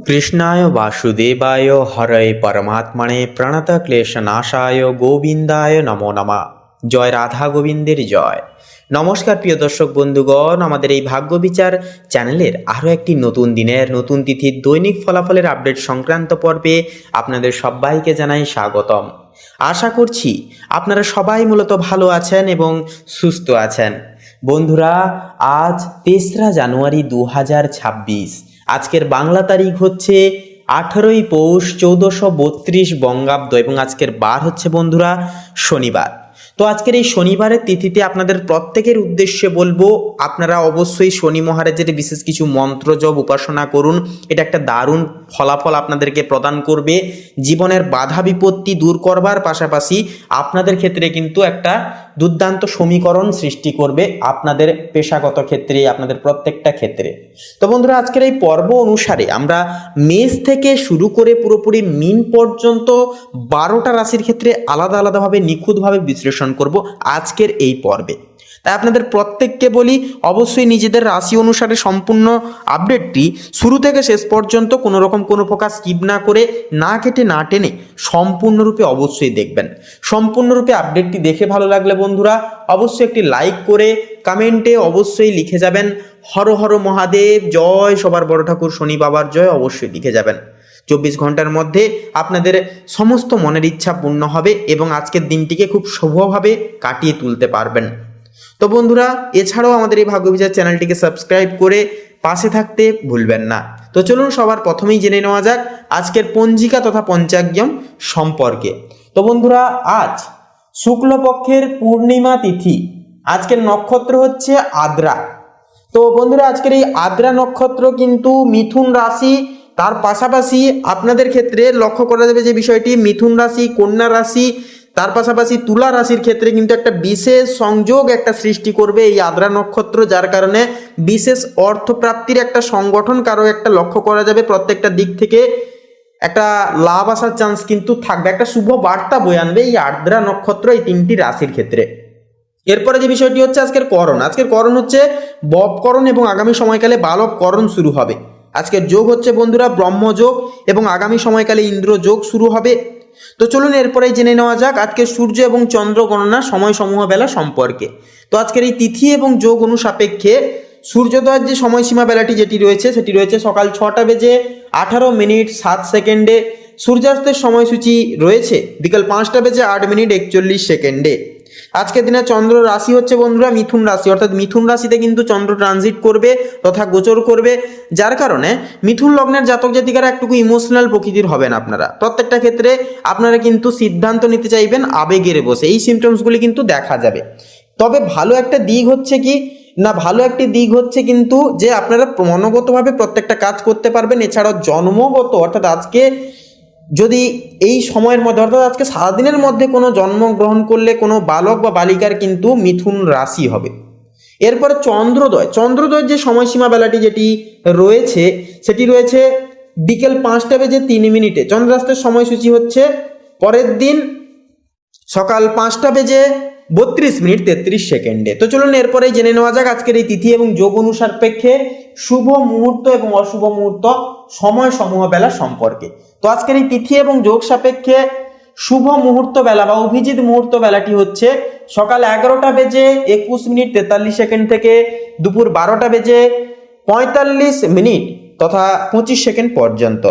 কৃষ্ণায় বাসুদেবায় হরয়ে পরমাত্মনে প্রণতক্লেশনাশায় গোবিন্দায় নমো নমঃ। জয় রাধা গোবিন্দের জয়। নমস্কার প্রিয় দর্শক বন্ধুগণ, আমাদের এই ভাগ্য বিচার চ্যানেলের আরও একটি নতুন দিনের নতুন তিথির দৈনিক ফলাফলের আপডেট সংক্রান্ত পর্বে আপনাদের সবাইকে জানাই স্বাগতম। আশা করছি আপনারা সবাই মূলত ভালো আছেন এবং সুস্থ আছেন। বন্ধুরা, আজ ৩রা জানুয়ারি ২০২৬। আজকের বাংলা তারিখ হচ্ছে 18ই পৌষ 1432 বঙ্গাব্দ এবং আজকের বার হচ্ছে বন্ধুরা শনিবার। তো আজকের এই শনিবারের তিথিতে আপনাদের প্রত্যেকের উদ্দেশ্যে বলবো, আপনারা অবশ্যই শনি মহারাজের বিশেষ কিছু মন্ত্র জপ উপাসনা করুন। এটা একটা দারুণ ফলাফল আপনাদেরকে প্রদান করবে। জীবনের বাধা বিপত্তি দূর করবার পাশাপাশি আপনাদের ক্ষেত্রে কিন্তু একটা দুর্দান্ত সমীকরণ সৃষ্টি করবে আপনাদের পেশাগত ক্ষেত্রে, আপনাদের প্রত্যেকটা ক্ষেত্রে। তো বন্ধুরা, আজকের এই পর্ব অনুসারে আমরা মেষ থেকে শুরু করে পুরোপুরি মিন পর্যন্ত 12টা রাশির ক্ষেত্রে আলাদা আলাদাভাবে নিখুঁতভাবে বিশ্লেষণ করব আজকের এই পর্বে। তাই আপনাদের প্রত্যেককে বলি, অবশ্যই নিজেদের রাশি অনুসারে সম্পূর্ণ আপডেটটি শুরু থেকে শেষ পর্যন্ত কোনো রকম কোনো প্রকার স্কিপ না করে, না কেটে না টেনে সম্পূর্ণরূপে অবশ্যই দেখবেন। সম্পূর্ণরূপে আপডেটটি দেখে ভালো লাগলে বন্ধুরা অবশ্যই একটি লাইক করে কমেন্টে অবশ্যই লিখে যাবেন হর হর মহাদেব জয়, সবার বড় ঠাকুর শনি বাবার জয় অবশ্যই লিখে যাবেন। 24 ঘন্টার মধ্যে আপনাদের সমস্ত মনের ইচ্ছা পূর্ণ হবে এবং আজকের দিনটিকে খুব শুভভাবে কাটিয়ে তুলতে পারবেন। তো বন্ধুরা, এছাড়াও আমাদের এই ভাগ্য বিচার চ্যানেলটিকে সাবস্ক্রাইব করে পাশে থাকতে ভুলবেন না। তো চলুন সবার প্রথমেই জেনে নেওয়া যাক আজকের পঞ্জিকা তথা পঞ্চাঙ্গম সম্পর্কে। তো বন্ধুরা, আজ শুক্লপক্ষের পূর্ণিমা তিথি, আজকের নক্ষত্র হচ্ছে আদ্রা। তো বন্ধুরা, আজকের এই আদ্রা নক্ষত্র কিন্তু মিথুন রাশি, তার পাশাপাশি আপনাদের ক্ষেত্রে লক্ষ্য করা যাবে যে বিষয়টি মিথুন রাশি, কন্যা রাশি, তার পাশাপাশি তুলা রাশির ক্ষেত্রে কিন্তু একটা বিশেষ সংযোগ একটা সৃষ্টি করবে এই আদ্রা নক্ষত্র, যার কারণে বিশেষ অর্থপ্রাপ্তির একটা সংগঠন কারো একটা লক্ষ্য করা যাবে। প্রত্যেকটা দিক থেকে একটা লাভ আসার চান্স কিন্তু থাকবে, একটা শুভ বার্তা বয়ে আনবে এই আদ্রা নক্ষত্র এই 3টি রাশির ক্ষেত্রে। এরপরে যে বিষয়টি হচ্ছে আজকের করণ। আজকের করণ হচ্ছে ববকরণ এবং আগামী সময়কালে বালবকরণ শুরু হবে। আজকের যোগ হচ্ছে বন্ধুরা ব্রহ্মযোগ এবং আগামী সময়কালে ইন্দ্রযোগ শুরু হবে। তো চলুন এরপরে জেনে নেওয়া যাক আজকের সূর্য এবং চন্দ্র গণনা সময় সমূহ বেলা সম্পর্কে। তো আজকের এই তিথি এবং যোগ অনুসাপেক্ষে সূর্যোদয়ের যে সময়সীমা বেলাটি যেটি রয়েছে সেটি রয়েছে সকাল 6টা বেজে 18 মিনিট 7 সেকেন্ডে। সূর্যাস্তের সময়সূচি রয়েছে বিকাল 5টা বেজে 8 মিনিট 41 সেকেন্ডে। আজকের দিনে চন্দ্র রাশি হচ্ছে বন্ধুরা মিথুন রাশি, অর্থাৎ মিথুন রাশিতে কিন্তু চন্দ্র ট্রানজিট করবে তথা গোচর করবে, যার কারণে মিথুন লগ্নের জাতক জাতিকারা একটুকু ইমোশনাল প্রকৃতির হবেন। আপনারা প্রত্যেকটা ক্ষেত্রে আপনারা কিন্তু সিদ্ধান্ত নিতে চাইবেন আবেগের বসে, এই সিমটমসগুলি কিন্তু দেখা যাবে। তবে ভালো একটা দিক হচ্ছে কি না, ভালো একটি দিক হচ্ছে কিন্তু যে আপনারা মনোগতভাবে প্রত্যেকটা কাজ করতে পারবেন। এছাড়াও জন্মগত, অর্থাৎ আজকে যদি এই সময়ের মধ্যে, অর্থাৎ আজকে সারাদিনের মধ্যে কোনো জন্মগ্রহণ করলে কোনো বালক বা বালিকার কিন্তু মিথুন রাশি হবে। এরপরে চন্দ্রোদয়ের যে সময়সীমা বেলাটি যেটি রয়েছে সেটি রয়েছে বিকেল 5টা বেজে 3 মিনিটে। চন্দ্রাস্তের সময়সূচি হচ্ছে পরের দিন সকাল 5টা বেজে 32 মিনিট 33 সেকেন্ডে। তো চলুন এরপরেই জেনে নেওয়া যাক আজকের এই তিথি এবং যোগ অনুসাপেক্ষে শুভ মুহূর্ত এবং অশুভ মুহূর্ত সময় সমূহ বেলা সম্পর্কে। তো আজকের এই তিথি এবং যোগ সাপেক্ষে শুভ মুহূর্ত বেলা বা অভিজিৎ মুহূর্ত বেলাটি হচ্ছে সকাল 11টা বেজে 21 মিনিট 43 সেকেন্ড থেকে দুপুর 12টা বেজে 45 মিনিট তথা 25 সেকেন্ড পর্যন্ত।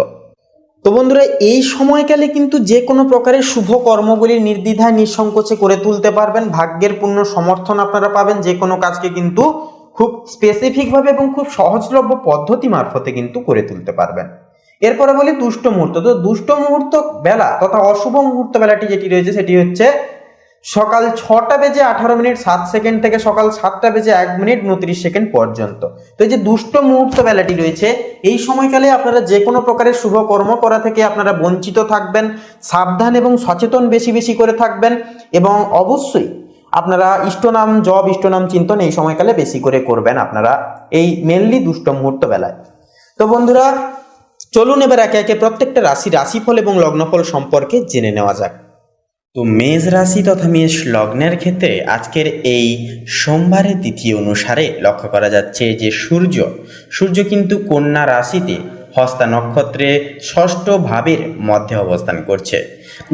তো বন্ধুরা, এই সময়কালে কিন্তু যে কোনো প্রকারের শুভ কর্মগুলি নির্দ্বিধায় নিঃসংকোচে করে তুলতে পারবেন। ভাগ্যের পূর্ণ সমর্থন আপনারা পাবেন। যে কোনো কাজকে কিন্তু খুব স্পেসিফিকভাবে এবং খুব সহজলভ্য পদ্ধতি মারফতে কিন্তু করে তুলতে পারবেন। এরপরে বলি দুষ্ট মুহূর্ত। তো দুষ্ট মুহূর্ত বেলা তথা অশুভ মুহূর্ত বেলাটি যেটি রয়েছে সেটি হচ্ছে সকাল 6টা বেজে 18 মিনিট 7 সেকেন্ড থেকে সকাল 7টা বেজে 1 মিনিট 29 সেকেন্ড পর্যন্ত। তো এই যে দুষ্ট মুহূর্ত বেলাটি রয়েছে এই সময়কালে আপনারা যে কোনো প্রকারের শুভ কর্ম করা থেকে আপনারা বঞ্চিত থাকবেন। সাবধান এবং সচেতন বেশি বেশি করে থাকবেন এবং অবশ্যই আপনারা ইষ্টনাম জপ, ইষ্টনাম চিন্তন এই সময়কালে বেশি করে করবেন আপনারা এই মেনলি দুষ্ট মুহূর্ত বেলায়। তো বন্ধুরা, চলুন এবার একে একে প্রত্যেকটা রাশিফল এবং লগ্নফল সম্পর্কে জেনে নেওয়া যাক। তো মেষ রাশি তথা মেষ লগ্নের ক্ষেত্রে আজকের এই সোমবারের তিথি অনুসারে লক্ষ্য করা যাচ্ছে যে সূর্য কিন্তু কন্যা রাশিতে হস্তা নক্ষত্রে ষষ্ঠ ভাবের মধ্যে অবস্থান করছে,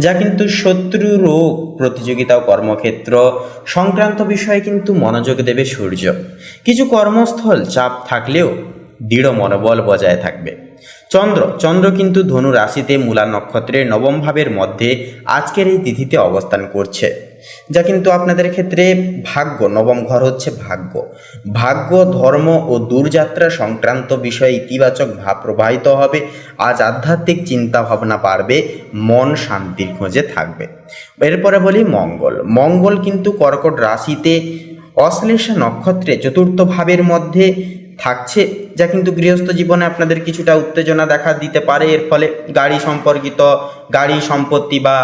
যা কিন্তু শত্রু, রোগ, প্রতিযোগিতা ও কর্মক্ষেত্র সংক্রান্ত বিষয়ে কিন্তু মনোযোগ দেবে সূর্য। কিছু কর্মস্থল চাপ থাকলেও দৃঢ় মনোবল বজায় থাকবে। চন্দ্র কিন্তু ধনু রাশিতে মূলা নক্ষত্রের নবম ভাবের মধ্যে আজকের এই তিথিতে অবস্থান করছে, যা কিন্তু আপনাদের ক্ষেত্রে ভাগ্য, নবম ঘর হচ্ছে ভাগ্য, ধর্ম ও দূরযাত্রা সংক্রান্ত বিষয়ে ইতিবাচক ভাব প্রবাহিত হবে। আজ আধ্যাত্মিক চিন্তা ভাবনা বাড়বে, মন শান্তির খোঁজে থাকবে। এরপরে বলি মঙ্গল কিন্তু কর্কট রাশিতে অশ্লেষা নক্ষত্রে চতুর্থ ভাবের মধ্যে থাকছে, যা কিন্তু গৃহস্থ জীবনে আপনাদের কিছুটা উত্তেজনা দেখা দিতে পারে। এর ফলে গাড়ি সম্পর্কিত, গাড়ি সম্পত্তি বা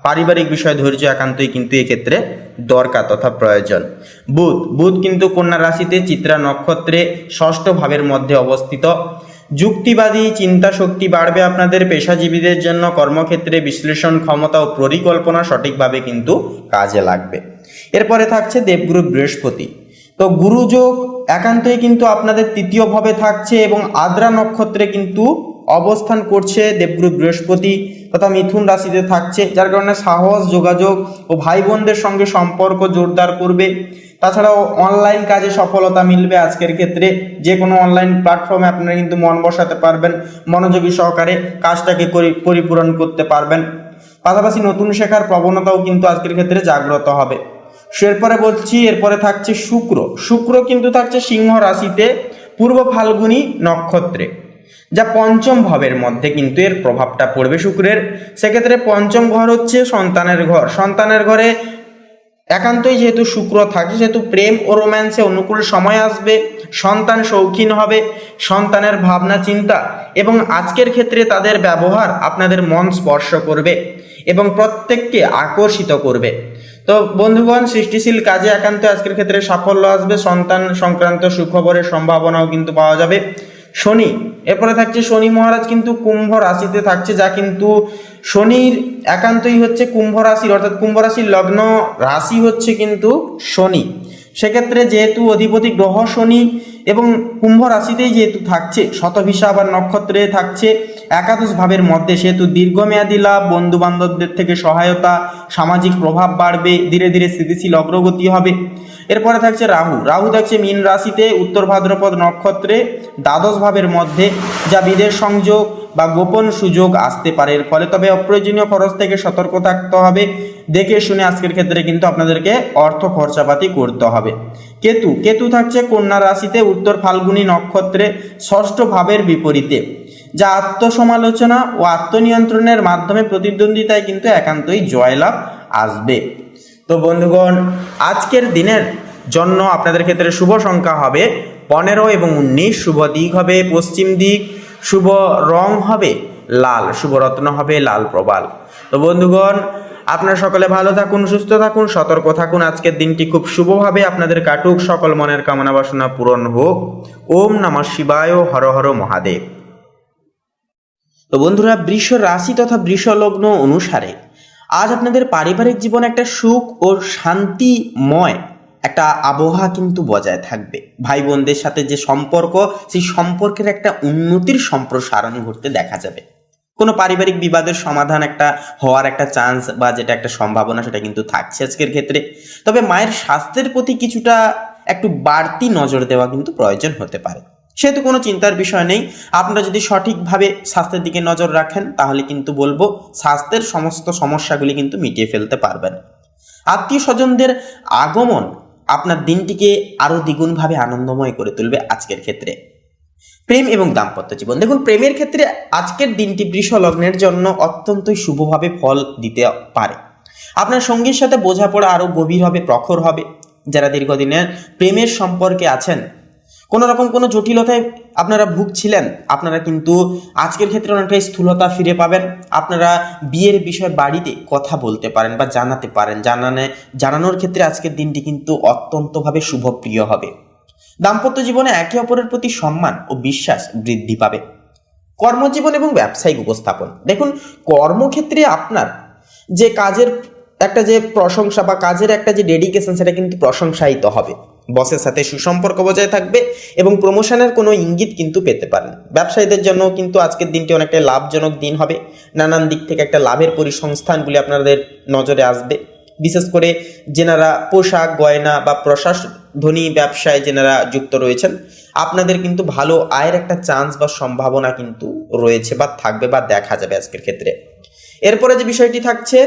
পারিবারিক বিষয়ে ধৈর্য একান্তই কিন্তু এক্ষেত্রে দরকার তথা প্রয়োজন। বুধ কিন্তু কন্যা রাশিতে চিত্রা নক্ষত্রে ষষ্ঠ ভাবের মধ্যে অবস্থিত। যুক্তিবাদী চিন্তা শক্তি বাড়বে আপনাদের। পেশাজীবীদের জন্য কর্মক্ষেত্রে বিশ্লেষণ ক্ষমতা ও পরিকল্পনা সঠিকভাবে কিন্তু কাজে লাগবে। এরপরে থাকছে দেবগুরু বৃহস্পতি। তো গুরুযোগ একান্তই কিন্তু আপনাদের তৃতীয় ভাবে থাকছে এবং আদ্রা নক্ষত্রে কিন্তু অবস্থান করছে দেবগুরু বৃহস্পতি তথা মিথুন রাশিতে থাকছে, যার কারণে সাহস, যোগাযোগ ও ভাই বোনদের সঙ্গে সম্পর্ক জোরদার করবে। তাছাড়াও অনলাইন কাজে সফলতা মিলবে আজকের ক্ষেত্রে। যে কোনো অনলাইন প্ল্যাটফর্মে আপনারা কিন্তু মন বসাতে পারবেন, মনোযোগী সহকারে কাজটাকে পরিপূরণ করতে পারবেন। পাশাপাশি নতুন শেখার প্রবণতাও কিন্তু আজকের ক্ষেত্রে জাগ্রত হবে। এরপরে থাকছে শুক্র কিন্তু থাকছে সিংহ রাশিতে পূর্ব ফাল্গুনী নক্ষত্রে, যা পঞ্চম ভাবের মধ্যে কিন্তু এর প্রভাবটা পড়বে শুক্রের। সেক্ষেত্রে পঞ্চম ঘর হচ্ছে সন্তানের ঘরে একান্তই যেহেতু শুক্র থাকে, সেহেতু প্রেম ও রোম্যান্সে অনুকূল সময় আসবে। সন্তান শৌখিন হবে, সন্তানের ভাবনা চিন্তা এবং আজকের ক্ষেত্রে তাদের ব্যবহার আপনাদের মন স্পর্শ করবে এবং প্রত্যেককে আকর্ষিত করবে। তো বন্ধুগণ, সৃষ্টিশীল কাজে একান্ত আজকের ক্ষেত্রে সাফল্য আসবে। সন্তান সংক্রান্ত সুখবরের সম্ভাবনাও কিন্তু পাওয়া যাবে। এরপরে থাকছে শনি মহারাজ কিন্তু কুম্ভ রাশিতে থাকছে, যা কিন্তু শনির একান্তই হচ্ছে কুম্ভ রাশির, অর্থাৎ কুম্ভ রাশির লগ্ন রাশি হচ্ছে কিন্তু শনি। সেক্ষেত্রে যেহেতু অধিপতি গ্রহ শনি এবং কুম্ভ রাশিতেই যেহেতু থাকছে, শতভিষা আবার নক্ষত্রে থাকছে একাদশ ভাবের মধ্যে, সেহেতু দীর্ঘমেয়াদী লাভ, বন্ধু বান্ধবদের থেকে সহায়তা, সামাজিক প্রভাব বাড়বে, ধীরে ধীরে স্থিতিশীল অগ্রগতি হবে। এরপরে থাকছে রাহু থাকছে মীন রাশিতে উত্তর ভাদ্রপদ নক্ষত্রে দ্বাদশ ভাবের মধ্যে, যা বিদেশ সংযোগ বা গোপন সুযোগ আসতে পারে এর ফলে। তবে অপ্রয়োজনীয় খরচ থেকে সতর্ক থাকতে হবে। দেখে শুনে আজকের ক্ষেত্রে কিন্তু আপনাদেরকে অর্থ খরচাপাতি করতে হবে। কেতু থাকছে কন্যা রাশিতে উত্তর ফাল্গুনী নক্ষত্রে ষষ্ঠ ভাবের বিপরীতে, যা আত্মসমালোচনা ও আত্মনিয়ন্ত্রণের মাধ্যমে প্রতিদ্বন্দ্বিতায় কিন্তু একান্তই জয়লাভ আসবে। তো বন্ধুগণ, আজকের দিনের জন্য আপনাদের ক্ষেত্রে শুভ সংখ্যা হবে 15 এবং 19, শুভ দিক হবে পশ্চিম দিক, শুভ রং হবে লাল, শুভ রত্ন হবে লাল প্রবাল। তো বন্ধুগণ, আপনারা সকলে ভালো থাকুন, সুস্থ থাকুন, সতর্ক থাকুন। আজকের দিনটি খুব শুভভাবে আপনাদের কাটুক, সকল মনের কামনা বাসনা পূরণ হোক। ওম নমঃ শিবায়, হর হর মহাদেব। তো বন্ধুরা, বৃষ রাশি তথা বৃষ লগ্ন অনুসারে আজ আপনাদের পারিবারিক জীবনে একটা সুখ ও শান্তিময় একটা আবহাওয়া কিন্তু বজায় থাকবে। ভাই বোনদের সাথে যে সম্পর্ক, সেই সম্পর্কের একটা উন্নতির সম্প্রসারণ ঘটতে দেখা যাবে। কোনো পারিবারিক বিবাদের সমাধান একটা হওয়ার একটা চান্স বা যেটা একটা সম্ভাবনা, সেটা কিন্তু থাকছে আজকের ক্ষেত্রে। তবে মায়ের স্বাস্থ্যের প্রতি কিছুটা একটু বাড়তি নজর দেওয়া কিন্তু প্রয়োজন হতে পারে। সেহেতু কোনো চিন্তার বিষয় নেই। আপনারা যদি সঠিকভাবে স্বাস্থ্যের দিকে নজর রাখেন, তাহলে কিন্তু বলবো স্বাস্থ্যের সমস্ত সমস্যাগুলি কিন্তু মিটিয়ে ফেলতে পারবেন। আত্মীয় স্বজনদের আগমন আপনার দিনটিকে আরো দ্বিগুণভাবে আনন্দময় করে তুলবে আজকের ক্ষেত্রে। প্রেম এবং দাম্পত্য জীবন, দেখুন প্রেমের ক্ষেত্রে আজকের দিনটি বৃষ লগ্নের জন্য অত্যন্তই শুভভাবে ফল দিতে পারে। আপনার সঙ্গীর সাথে বোঝাপড়া আরো গভীর হবে, প্রখর হবে। যারা দীর্ঘদিনের প্রেমের সম্পর্কে আছেন, কোনো রকম কোনো জটিলতায় আপনারা ভুগছিলেন, আপনারা কিন্তু আজকের ক্ষেত্রে অনেকটা স্থূলতা ফিরে পাবেন। আপনারা বিয়ের বিষয়ে বাড়িতে কথা বলতে পারেন বা জানাতে পারেন। জানানোর ক্ষেত্রে আজকের দিনটি কিন্তু অত্যন্তভাবে শুভপ্রিয় হবে। দাম্পত্য জীবনে একে অপরের প্রতি সম্মান ও বিশ্বাস বৃদ্ধি পাবে। কর্মজীবন এবং ব্যবসায়িক উপস্থাপন, দেখুন কর্মক্ষেত্রে আপনার যে কাজের একটা যে প্রশংসা বা কাজের একটা যে ডেডিকেশন, সেটা কিন্তু প্রশংসায়িত হবে। বসের সাথে সুসম্পর্ক বজায় থাকবে এবং প্রমোশনের কোনো ইঙ্গিত কিন্তু পেতে পারেন। ব্যবসায়ীদের জন্য কিন্তু আজকের দিনটি অনেকটা লাভজনক দিন হবে। নানান দিক থেকে একটা লাভের পরিসংস্থানগুলি আপনাদের নজরে আসবে। বিশেষ করে যেনারা পোশাক গয়না বা প্রশাসনী ব্যবসায় যেনারা যুক্ত রয়েছেন, আপনাদের কিন্তু ভালো আয়ের একটা চান্স বা সম্ভাবনা কিন্তু রয়েছে বা থাকবে বা দেখা যাবে আজকের ক্ষেত্রে। এরপরে যে বিষয়টি থাকছে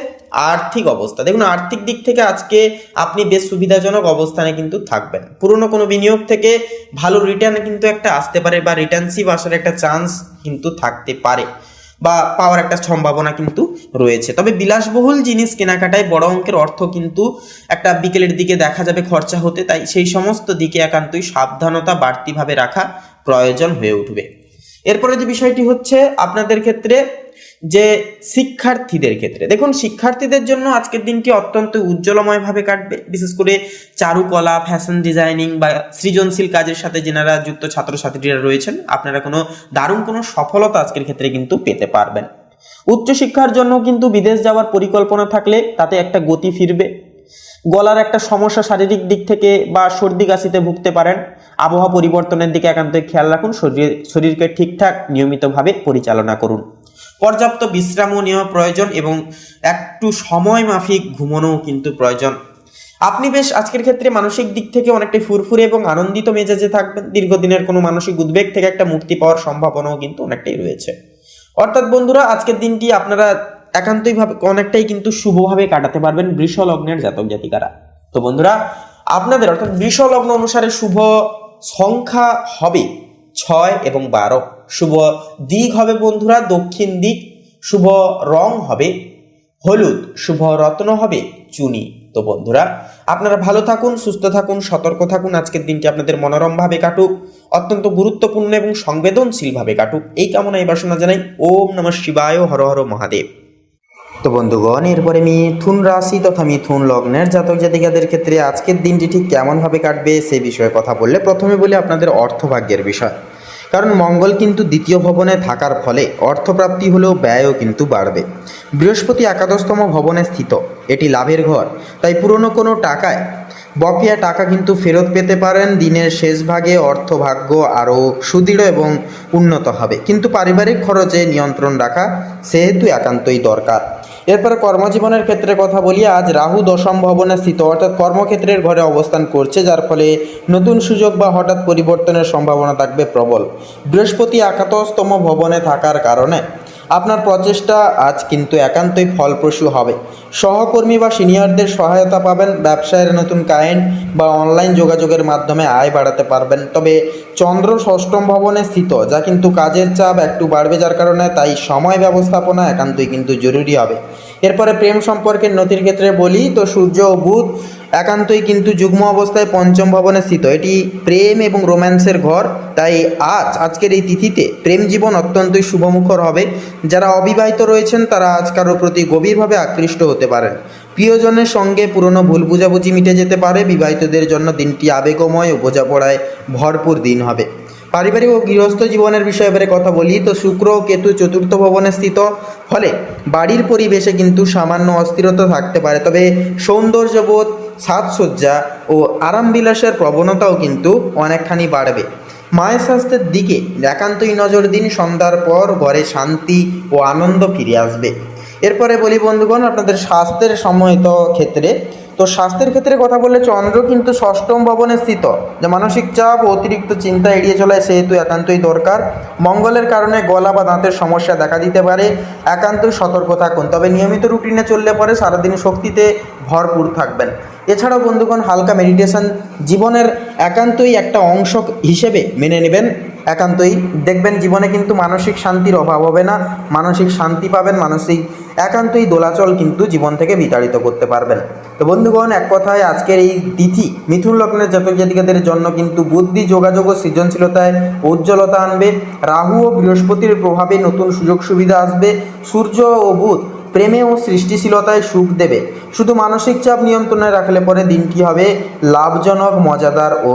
আর্থিক অবস্থা। দেখুন, আর্থিক দিক থেকে আজকে আপনি বেশ সুবিধাজনক অবস্থানে কিন্তু থাকবেন। পুরনো কোনো বিনিয়োগ থেকে ভালো রিটার্ন কিন্তু একটা আসতে পারে বা রিটার্নশিপ আসার একটা চান্স কিন্তু থাকতে পারে বা পাওয়ার একটা সম্ভাবনা কিন্তু রয়েছে। তবে বিলাসবহুল জিনিস কেনাকাটায় বড় অঙ্কের অর্থ কিন্তু একটা বিকেলের দিকে দেখা যাবে খরচা হতে, তাই সেই সমস্ত দিকে একান্তই সাবধানতা বাড়তিভাবে রাখা প্রয়োজন হয়ে উঠবে। এরপরে যে বিষয়টি হচ্ছে আপনাদের ক্ষেত্রে যে শিক্ষার্থীদের ক্ষেত্রে, দেখুন শিক্ষার্থীদের জন্য আজকের দিনটি অত্যন্ত উজ্জ্বলময়ভাবে কাটবে। বিশেষ করে চারুকলা, ফ্যাশন ডিজাইনিং বা সৃজনশীল কাজের সাথে যেনারা যুক্ত ছাত্রছাত্রীরা রয়েছেন, আপনারা কোনো দারুণ কোনো সফলতা আজকের ক্ষেত্রে কিন্তু পেতে পারবেন। উচ্চশিক্ষার জন্য কিন্তু বিদেশ যাওয়ার পরিকল্পনা থাকলে তাতে একটা গতি ফিরবে। গলার একটা সমস্যা শারীরিক দিক থেকে বা সর্দি কাশিতে ভুগতে পারেন। আবহাওয়া পরিবর্তনের দিকে একান্তই খেয়াল রাখুন। শরীরকে ঠিকঠাক নিয়মিতভাবে পরিচালনা করুন। পর্যাপ্ত বিশ্রামও নেওয়া প্রয়োজন এবং একটু সময় মাফিক ঘুমানোও কিন্তু প্রয়োজন। আপনি বেশ আজকের ক্ষেত্রে মানসিক দিক থেকে অনেকটাই ফুরফুরে এবং আনন্দিত মেজাজে থাকবেন। দীর্ঘদিনের কোনো মানসিক উদ্বেগ থেকে একটা মুক্তি পাওয়ার সম্ভাবনাও কিন্তু অনেকটাই রয়েছে। অর্থাৎ বন্ধুরা, আজকের দিনটি আপনারা একান্তইভাবে অনেকটাই কিন্তু শুভভাবে কাটাতে পারবেন বৃষ লগ্নের জাতক জাতিকারা। তো বন্ধুরা, আপনাদের অর্থাৎ বৃষ লগ্ন অনুসারে শুভ সংখ্যা হবে 6 এবং 12। শুভ দিক হবে বন্ধুরা দক্ষিণ দিক। শুভ রং হবে হলুদ। শুভ রত্ন হবে চুনি। তো বন্ধুরা, আপনারা ভালো থাকুন, সুস্থ থাকুন, সতর্ক থাকুন। আজকের দিনটি আপনাদের মনোরমভাবে কাটুক, অত্যন্ত গুরুত্বপূর্ণ এবং সংবেদনশীলভাবে কাটুক, এই কামনা এই বাসনা জানাই। ওম নমঃ শিবায়, হর হর মহাদেব। তো বন্ধুগণ, এরপরে মিথুন রাশি তথা মিথুন লগ্নের জাতক জাতিকাদের ক্ষেত্রে আজকের দিনটি ঠিক কেমনভাবে কাটবে সে বিষয়ে কথা বললে প্রথমে বলি আপনাদের অর্থভাগ্যের বিষয়। কারণ মঙ্গল কিন্তু দ্বিতীয় ভবনে থাকার ফলে অর্থপ্রাপ্তি হলেও ব্যয়ও কিন্তু বাড়বে। বৃহস্পতি একাদশতম ভবনে স্থিত, এটি লাভের ঘর, তাই পুরনো কোনো টাকায় বকেয়া টাকা কিন্তু ফেরত পেতে পারেন। দিনের শেষ ভাগে অর্থভাগ্য আরও সুদৃঢ় এবং উন্নত হবে, কিন্তু পারিবারিক খরচে নিয়ন্ত্রণ রাখা সেহেতু একান্তই দরকার। এরপরে কর্মজীবনের ক্ষেত্রে কথা বলি। আজ রাহু দশম ভবনে স্থিত, অর্থাৎ কর্মক্ষেত্রের ঘরে অবস্থান করছে, যার ফলে নতুন সুযোগ বা হঠাৎ পরিবর্তনের সম্ভাবনা থাকবে প্রবল। বৃহস্পতি একাদশতম ভবনে থাকার কারণে আপনার প্রচেষ্টা আজ কিন্তু একান্তই ফলপ্রসূ হবে। সহকর্মী বা সিনিয়রদের সহায়তা পাবেন। ব্যবসায়ের নতুন ক্লায়েন্ট বা অনলাইন যোগাযোগের মাধ্যমে আয় বাড়াতে পারবেন। তবে চন্দ্র ষষ্ঠম ভবনে স্থিত, যা কিন্তু কাজের চাপ একটু বাড়বে, যার কারণে তাই সময় ব্যবস্থাপনা একান্তই কিন্তু জরুরি হবে। এরপরে প্রেম সম্পর্কের নথির ক্ষেত্রে বলি তো সূর্য ও বুধ একান্তই কিন্তু যুগ্ম অবস্থায় পঞ্চম ভবনে স্থিত, এটি প্রেম এবং রোম্যান্সের ঘর। তাই আজকের এই তিথিতে প্রেম জীবন অত্যন্তই শুভমুখর হবে। যারা অবিবাহিত রয়েছেন তারা আজ কারোর প্রতি গভীরভাবে আকৃষ্ট হতে পারেন। প্রিয়জনের সঙ্গে পুরনো ভুল বুঝাবুঝি মিটে যেতে পারে। বিবাহিতদের জন্য দিনটি আবেগময় ও বোঝাপড়ায় ভরপুর দিন হবে। পারিবারিক ও গৃহস্থ জীবনের বিষয়ে এবারে কথা বলি তো শুক্র ও কেতু চতুর্থ ভবনে স্থিত, ফলে বাড়ির পরিবেশে কিন্তু সামান্য অস্থিরতা থাকতে পারে। তবে সৌন্দর্যবোধ, সাজসজ্জা ও আরামবিলাসের প্রবণতাও কিন্তু অনেকখানি বাড়বে। মায়ের স্বাস্থ্যের দিকে একান্তই নজর দিন। সন্ধ্যার পর ঘরে শান্তি ও আনন্দ ফিরে আসবে। এরপরে বলি বন্ধুগণ আপনাদের স্বাস্থ্যের সম্মত ক্ষেত্রে। তো স্বাস্থ্যের ক্ষেত্রে কথা বললে চন্দ্র কিন্তু ষষ্ঠম ভবনে স্থিত, যে মানসিক চাপ ও অতিরিক্ত চিন্তা এড়িয়ে চলায় সেহেতু একান্তই দরকার। মঙ্গলের কারণে গলা বা দাঁতের সমস্যা দেখা দিতে পারে, একান্তই সতর্ক থাকুন। তবে নিয়মিত রুটিনে চললে পরে সারাদিন শক্তিতে ভরপুর থাকবেন। এছাড়াও বন্ধুগণ হালকা মেডিটেশন জীবনের একান্তই একটা অংশ হিসেবে মেনে নেবেন। একান্তই দেখবেন জীবনে কিন্তু মানসিক শান্তির অভাব হবে না, মানসিক শান্তি পাবেন। মানসিক একান্তই দোলাচল কিন্তু জীবন থেকে বিতাড়িত করতে পারবেন। তো বন্ধুগণ, এক কথায় আজকের এই তিথি মিথুন লগ্নের জাতক জাতিকাদের জন্য কিন্তু বুদ্ধি, যোগাযোগ ও সৃজনশীলতায় উজ্জ্বলতা আনবে। রাহু ও বৃহস্পতির প্রভাবে নতুন সুযোগ সুবিধা আসবে। সূর্য ও বুধ প্রেমে ও সৃষ্টিশীলতায় সুখ দেবে। শুধু মানসিক চাপ নিয়ন্ত্রণে রাখলে পরে দিনটি হবে লাভজনক, মজাদার ও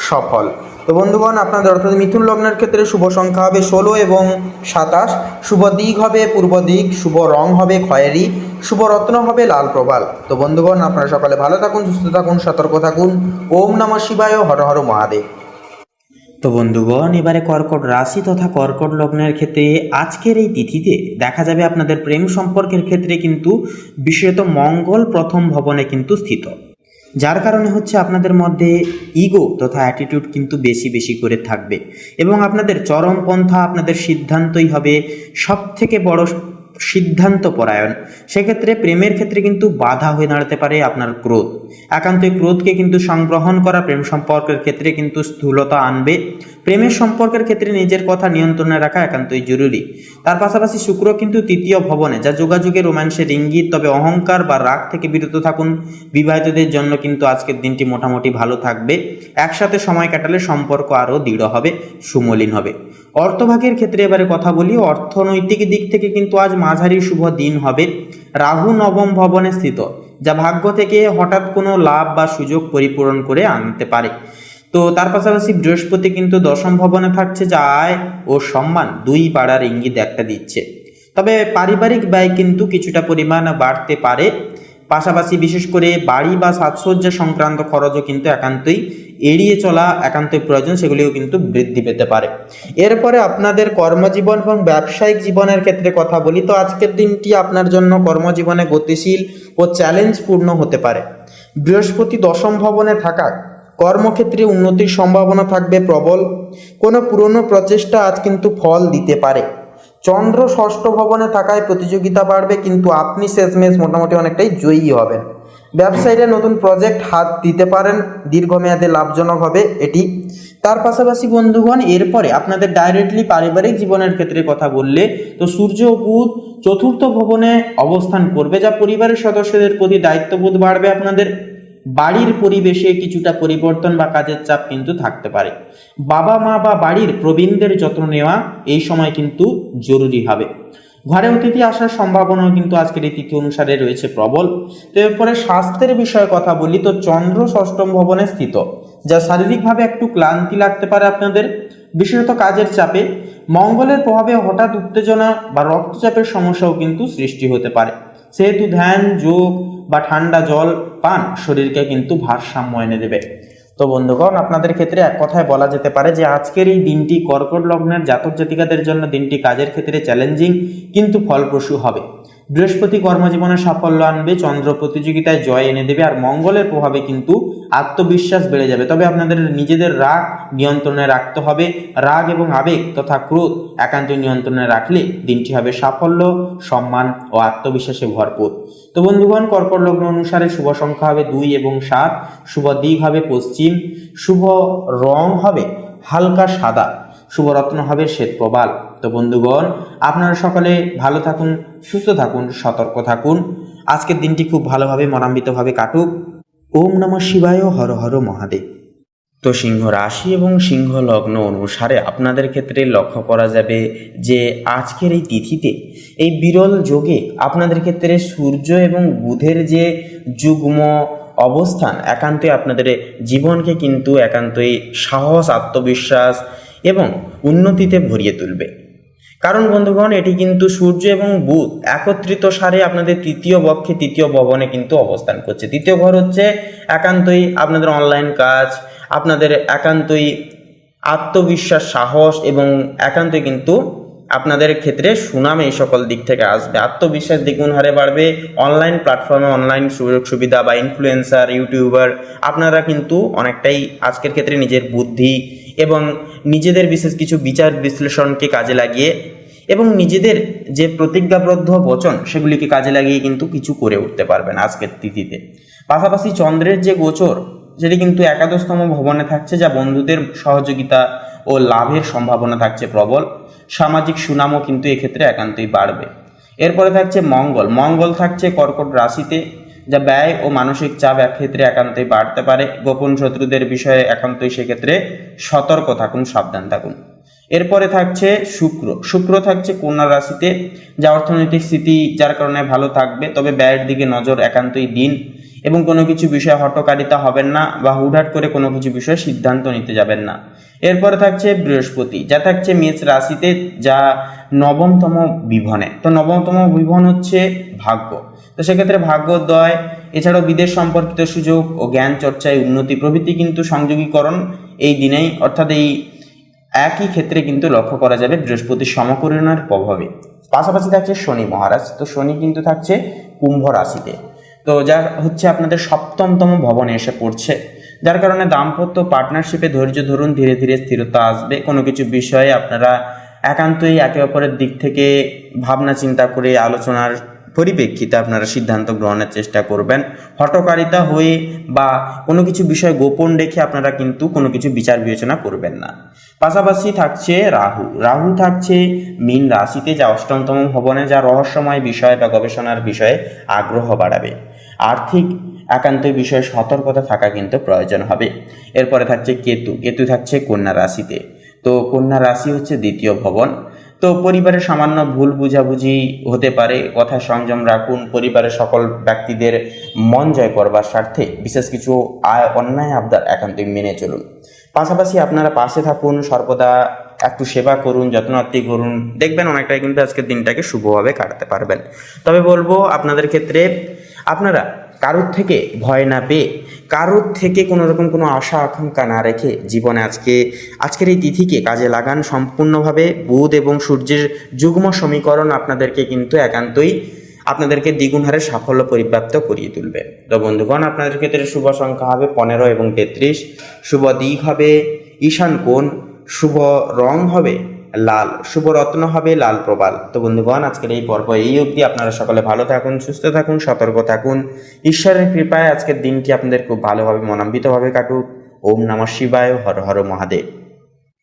সফল। তো বন্ধুগণ, আপনাদের অর্থাৎ মিথুন লগ্নের ক্ষেত্রে শুভ সংখ্যা হবে 16 এবং 27, শুভ দিক হবে পূর্ব দিক, শুভ রং হবে খয়েরি, শুভ রত্ন হবে লাল প্রবাল। তো বন্ধুগণ, আপনারা সকালে ভালো থাকুন, সুস্থ থাকুন, সতর্ক থাকুন। ওম নমঃ শিবায়, হর হর মহাদেব। তো বন্ধুগণ, এবারে কর্কট রাশি তথা কর্কট লগ্নের ক্ষেত্রে আজকের এই তিথিতে দেখা যাবে আপনাদের প্রেম সম্পর্কের ক্ষেত্রে কিন্তু বিশেষত মঙ্গল প্রথম ভবনে কিন্তু স্থিত, যার কারণে হচ্ছে আপনাদের মধ্যে ইগো তথা অ্যাটিটিউড কিন্তু বেশি বেশি করে থাকবে এবং আপনাদের চরমপন্থা আপনাদের সিদ্ধান্তই হবে সব থেকে বড় সিদ্ধান্ত পরায়ণ। সেক্ষেত্রে প্রেমের ক্ষেত্রে কিন্তু বাধা হয়ে দাঁড়াতে পারে আপনার ক্রোধ। একান্তই ক্রোধকে কিন্তু সংগ্রহণ করা প্রেম সম্পর্কের ক্ষেত্রে কিন্তু স্থূলতা আনবে। প্রেমের সম্পর্কের ক্ষেত্রে নিজের কথা নিয়ন্ত্রণে রাখা একান্তই জরুরি। তার পাশাপাশি শুক্র কিন্তু তৃতীয় ভবনে, যা যোগাযোগে রোম্যান্সের ইঙ্গিত। তবে অহংকার বা রাগ থেকে বিরত থাকুন। বিবাহিতদের জন্য কিন্তু আজকের দিনটি মোটামুটি ভালো থাকবে। একসাথে সময় কাটালে সম্পর্ক আরও দৃঢ় হবে, সুমলিন হবে। অর্থভাগের ক্ষেত্রে এবারে কথা বলি। অর্থনৈতিক দিক থেকে কিন্তু আজ মাঝারি শুভ দিন হবে। রাহু নবম ভবনে স্থিত, যা ভাগ্য থেকে হঠাৎ কোনো লাভ বা সুযোগ পরিপূরণ করে আনতে পারে। তো তার পাশাপাশি বৃহস্পতি কিন্তু দশম ভবনে থাকছে, যা আয় ও সম্মান দুই বাড়ার ইঙ্গিত একটা দিচ্ছে। তবে পারিবারিক ব্যয় কিন্তু কিছুটা পরিমাণ বাড়তে পারে। পাশাপাশি বিশেষ করে বাড়ি বা সাজসজ্জা সংক্রান্ত খরচও কিন্তু একান্তই এড়িয়ে চলা একান্তই প্রয়োজন, সেগুলিও কিন্তু বৃদ্ধি পেতে পারে। এরপরে আপনাদের কর্মজীবন এবং ব্যবসায়িক জীবনের ক্ষেত্রে কথা বলি। তো আজকের দিনটি আপনার জন্য কর্মজীবনে গতিশীল ও চ্যালেঞ্জপূর্ণ হতে পারে। বৃহস্পতি দশম ভবনে থাকায় কর্মক্ষেত্রে উন্নতির সম্ভাবনা থাকবে প্রবল। কোনো পুরনো প্রচেষ্টা আজ কিন্তু ফল দিতে পারে। চন্দ্র ষষ্ঠ ভবনে থাকায় প্রতিযোগিতা বাড়বে, কিন্তু আপনি শেষমেশ মোটামুটি অনেকটাই জয়ী হবেন। ব্যবসায়ীরা নতুন প্রজেক্ট হাত দিতে পারেন, দীর্ঘমেয়াদে লাভজনক হবে এটি। তার পাশাপাশি বন্ধুগণ, এরপরে আপনাদের ডাইরেক্টলি পারিবারিক জীবনের ক্ষেত্রে কথা বললে, তো সূর্য ও বুধ চতুর্থ ভবনে অবস্থান করবে, যা পরিবারের সদস্যদের প্রতি দায়িত্ববোধ বাড়বে। আপনাদের বাড়ির পরিবেশে কিছুটা পরিবর্তন বা কাজের চাপ কিন্তু থাকতে পারে। বাবা মা বা বাড়ির প্রবীণদের যত্ন নেওয়া এই সময় কিন্তু জরুরি হবে। ঘরে অতিথি আসার সম্ভাবনাও কিন্তু আজকের এই তিথি অনুসারে রয়েছে প্রবল। তো এরপরে স্বাস্থ্যের বিষয়ে কথা বলি। তো চন্দ্র ষষ্ঠম ভবনে স্থিত, যা শারীরিকভাবে একটু ক্লান্তি লাগতে পারে আপনাদের, বিশেষত কাজের চাপে। মঙ্গলের প্রভাবে হঠাৎ উত্তেজনা বা রক্তচাপের সমস্যাও কিন্তু সৃষ্টি হতে পারে। সেহেতু ধ্যান, যোগ বা ঠান্ডা জল পান শরীরকে কিন্তু ভারসাম্য এনে দেবে। তো বন্ধুগণ, আপনাদের ক্ষেত্রে এক কথায় বলা যেতে পারে যে আজকের এই দিনটি কর্কট লগ্নের জাতক জাতিকাদের জন্য দিনটি কাজের ক্ষেত্রে চ্যালেঞ্জিং কিন্তু ফলপ্রসূ হবে। বৃহস্পতি কর্মজীবনে সাফল্য আনবে, চন্দ্র প্রতিযোগিতায় জয় এনে দেবে, আর মঙ্গলের প্রভাবে কিন্তু আত্মবিশ্বাস বেড়ে যাবে। তবে আপনাদের নিজেদের রাগ নিয়ন্ত্রণে রাখতে হবে। রাগ এবং আবেগ তথা ক্রোধ একান্ত নিয়ন্ত্রণে রাখলে দিনটি হবে সাফল্য, সম্মান ও আত্মবিশ্বাসে ভরপুর। তো বন্ধুগণ, কর্কট লগ্ন অনুসারে শুভ সংখ্যা হবে 2 এবং 7, শুভ দিক হবে পশ্চিম, শুভ রং হবে হালকা সাদা, শুভ রত্ন হবে শ্বেত প্রবাল। তো বন্ধুগণ, আপনারা সকলে ভালো থাকুন, সুস্থ থাকুন, সতর্ক থাকুন। আজকের দিনটি খুব ভালোভাবে মনান্বিতভাবে কাটুক। ওম নমঃ শিবায়, হর হর মহাদেব। তো সিংহ রাশি এবং সিংহ লগ্ন অনুসারে আপনাদের ক্ষেত্রে লক্ষ্য করা যাবে যে আজকের এই তিথিতে এই বিরল যোগে আপনাদের ক্ষেত্রে সূর্য এবং বুধের যে যুগ্ম অবস্থান একান্তই আপনাদের জীবনকে কিন্তু একান্তই সাহস, আত্মবিশ্বাস এবং উন্নতিতে ভরিয়ে তুলবে। কারণ বন্ধুগণ, এটি কিন্তু সূর্য এবং বুধ একত্রিত সারে আপনাদের তৃতীয় পক্ষে তৃতীয় ভবনে কিন্তু অবস্থান করছে। তৃতীয় ঘর হচ্ছে একান্তই আপনাদের অনলাইন কাজ, আপনাদের একান্তই আত্মবিশ্বাস, সাহস এবং একান্তই কিন্তু আপনাদের ক্ষেত্রে সুনাম এই সকল দিক থেকে আসবে। আত্মবিশ্বাস দ্বিগুণ হারে বাড়বে। অনলাইন প্ল্যাটফর্মে অনলাইন সুযোগ সুবিধা বা ইনফ্লুয়েন্সার, ইউটিউবার আপনারা কিন্তু অনেকটাই আজকের ক্ষেত্রে নিজের বুদ্ধি এবং নিজেদের বিশেষ কিছু বিচার বিশ্লেষণকে কাজে লাগিয়ে এবং নিজেদের যে প্রতিজ্ঞাবদ্ধ বচন সেগুলিকে কাজে লাগিয়ে কিন্তু কিছু করে উঠতে পারবেন আজকের তিথিতে। পাশাপাশি চন্দ্রের যে গোচর সেটি কিন্তু একাদশতম ভবনে থাকছে, যা বন্ধুদের সহযোগিতা ও লাভের সম্ভাবনা থাকছে প্রবল। সামাজিক সুনামও কিন্তু এক্ষেত্রে একান্তই বাড়বে। এরপরে থাকছে মঙ্গল থাকছে কর্কট রাশিতে, যা ব্যয় ও মানসিক চাপ ক্ষেত্রে একান্তই বাড়তে পারে। গোপন শত্রুদের বিষয়ে একান্তই সেক্ষেত্রে সতর্ক থাকুন, সাবধান থাকুন। এরপরে থাকছে শুক্র থাকছে কন্যা রাশিতে, যা অর্থনৈতিক স্থিতি যার কারণে ভালো থাকবে, তবে ব্যয়ের দিকে নজর একান্তই দিন। এবং কোনো কিছু বিষয়ে হঠকারিতা হবেন না বা হুটহাট করে কোনো কিছু বিষয়ে সিদ্ধান্ত নিতে যাবেন না। এরপরে থাকছে বৃহস্পতি, যা থাকছে মেষ রাশিতে, যা নবমতম বিভনে। তো নবমতম বিভন হচ্ছে ভাগ্য, তো সেক্ষেত্রে ভাগ্যোদয়, এছাড়াও বিদেশ সম্পর্কিত সুযোগ ও জ্ঞান চর্চায় উন্নতি প্রভৃতি কিন্তু সংযোগীকরণ এই দিনেই, অর্থাৎ এই একই ক্ষেত্রে কিন্তু লক্ষ্য করা যাবে বৃহস্পতির সমকরণের প্রভাবে। পাশাপাশি থাকছে শনি মহারাজ, তো শনি কিন্তু থাকছে কুম্ভ রাশিতে, তো যা হচ্ছে আপনাদের সপ্তমতম ভবনে এসে পড়ছে, যার কারণে দাম্পত্য পার্টনারশিপে ধৈর্য ধরুন, ধীরে ধীরে স্থিরতা আসবে। কোনো কিছু বিষয়ে আপনারা একান্তই একে অপরের দিক থেকে ভাবনা চিন্তা করে আলোচনার পরিপ্রেক্ষিতে আপনারা সিদ্ধান্ত গ্রহণের চেষ্টা করবেন। হঠকারিতা হয়ে বা কোনো কিছু বিষয় গোপন রেখে আপনারা কিন্তু কোনো কিছু বিচার বিবেচনা করবেন না। পাশাপাশি থাকছে রাহু, রাহু থাকছে মীন রাশিতে, যা অষ্টমতম ভবনে, যা রহস্যময় বিষয় বা গবেষণার বিষয়ে আগ্রহ বাড়াবে। আর্থিক একান্তই বিষয়ে সতর্কতা থাকা কিন্তু প্রয়োজন হবে। এরপরে থাকছে কেতু, কেতু থাকছে কন্যা রাশিতে, তো কন্যা রাশি হচ্ছে দ্বিতীয় ভবন। তো পরিবারের সামান্য ভুল বুঝাবুঝি হতে পারে, কথা সংযম রাখুন। পরিবারের সকল ব্যক্তিদের মন জয় করবার স্বার্থে বিশেষ কিছু অন্যায় আবদার একান্তই মেনে চলুন। পাশাপাশি আপনারা পাশে থাকুন, সর্বদা একটু সেবা করুন, যত্নার্থী করুন, দেখবেন অনেকটাই কিন্তু আজকের দিনটাকে শুভভাবে কাটাতে পারবেন। তবে বলবো আপনাদের ক্ষেত্রে আপনারা কারোর থেকে ভয় না পেয়ে, কারোর থেকে কোনো রকম কোনো আশা আকাঙ্ক্ষা না রেখে জীবনে আজকের এই তিথিকে কাজে লাগান সম্পূর্ণভাবে। বুধ এবং সূর্যের যুগ্ম সমীকরণ আপনাদেরকে কিন্তু একান্তই আপনাদেরকে দ্বিগুণ হারে সাফল্য পরিপ্রাপ্ত করিয়ে তুলবে। তো বন্ধুগণ, আপনাদের ক্ষেত্রে শুভ সংখ্যা হবে 15 এবং 33, শুভ দিক হবে ঈশান কোণ, শুভ রং হবে লাল, শুভ রত্ন হবে লাল প্রবাল। তো বন্ধুগণ, আজকের এই পর্ব এই অবধি। আপনারা সকলে ভালো থাকুন, সুস্থ থাকুন, সতর্ক থাকুন। ঈশ্বরের কৃপায় আজকের দিনটি আপনাদের খুব ভালোভাবে মনান্বিতভাবে কাটুক। ওম নমঃ শিবায়, হর হর মহাদেব।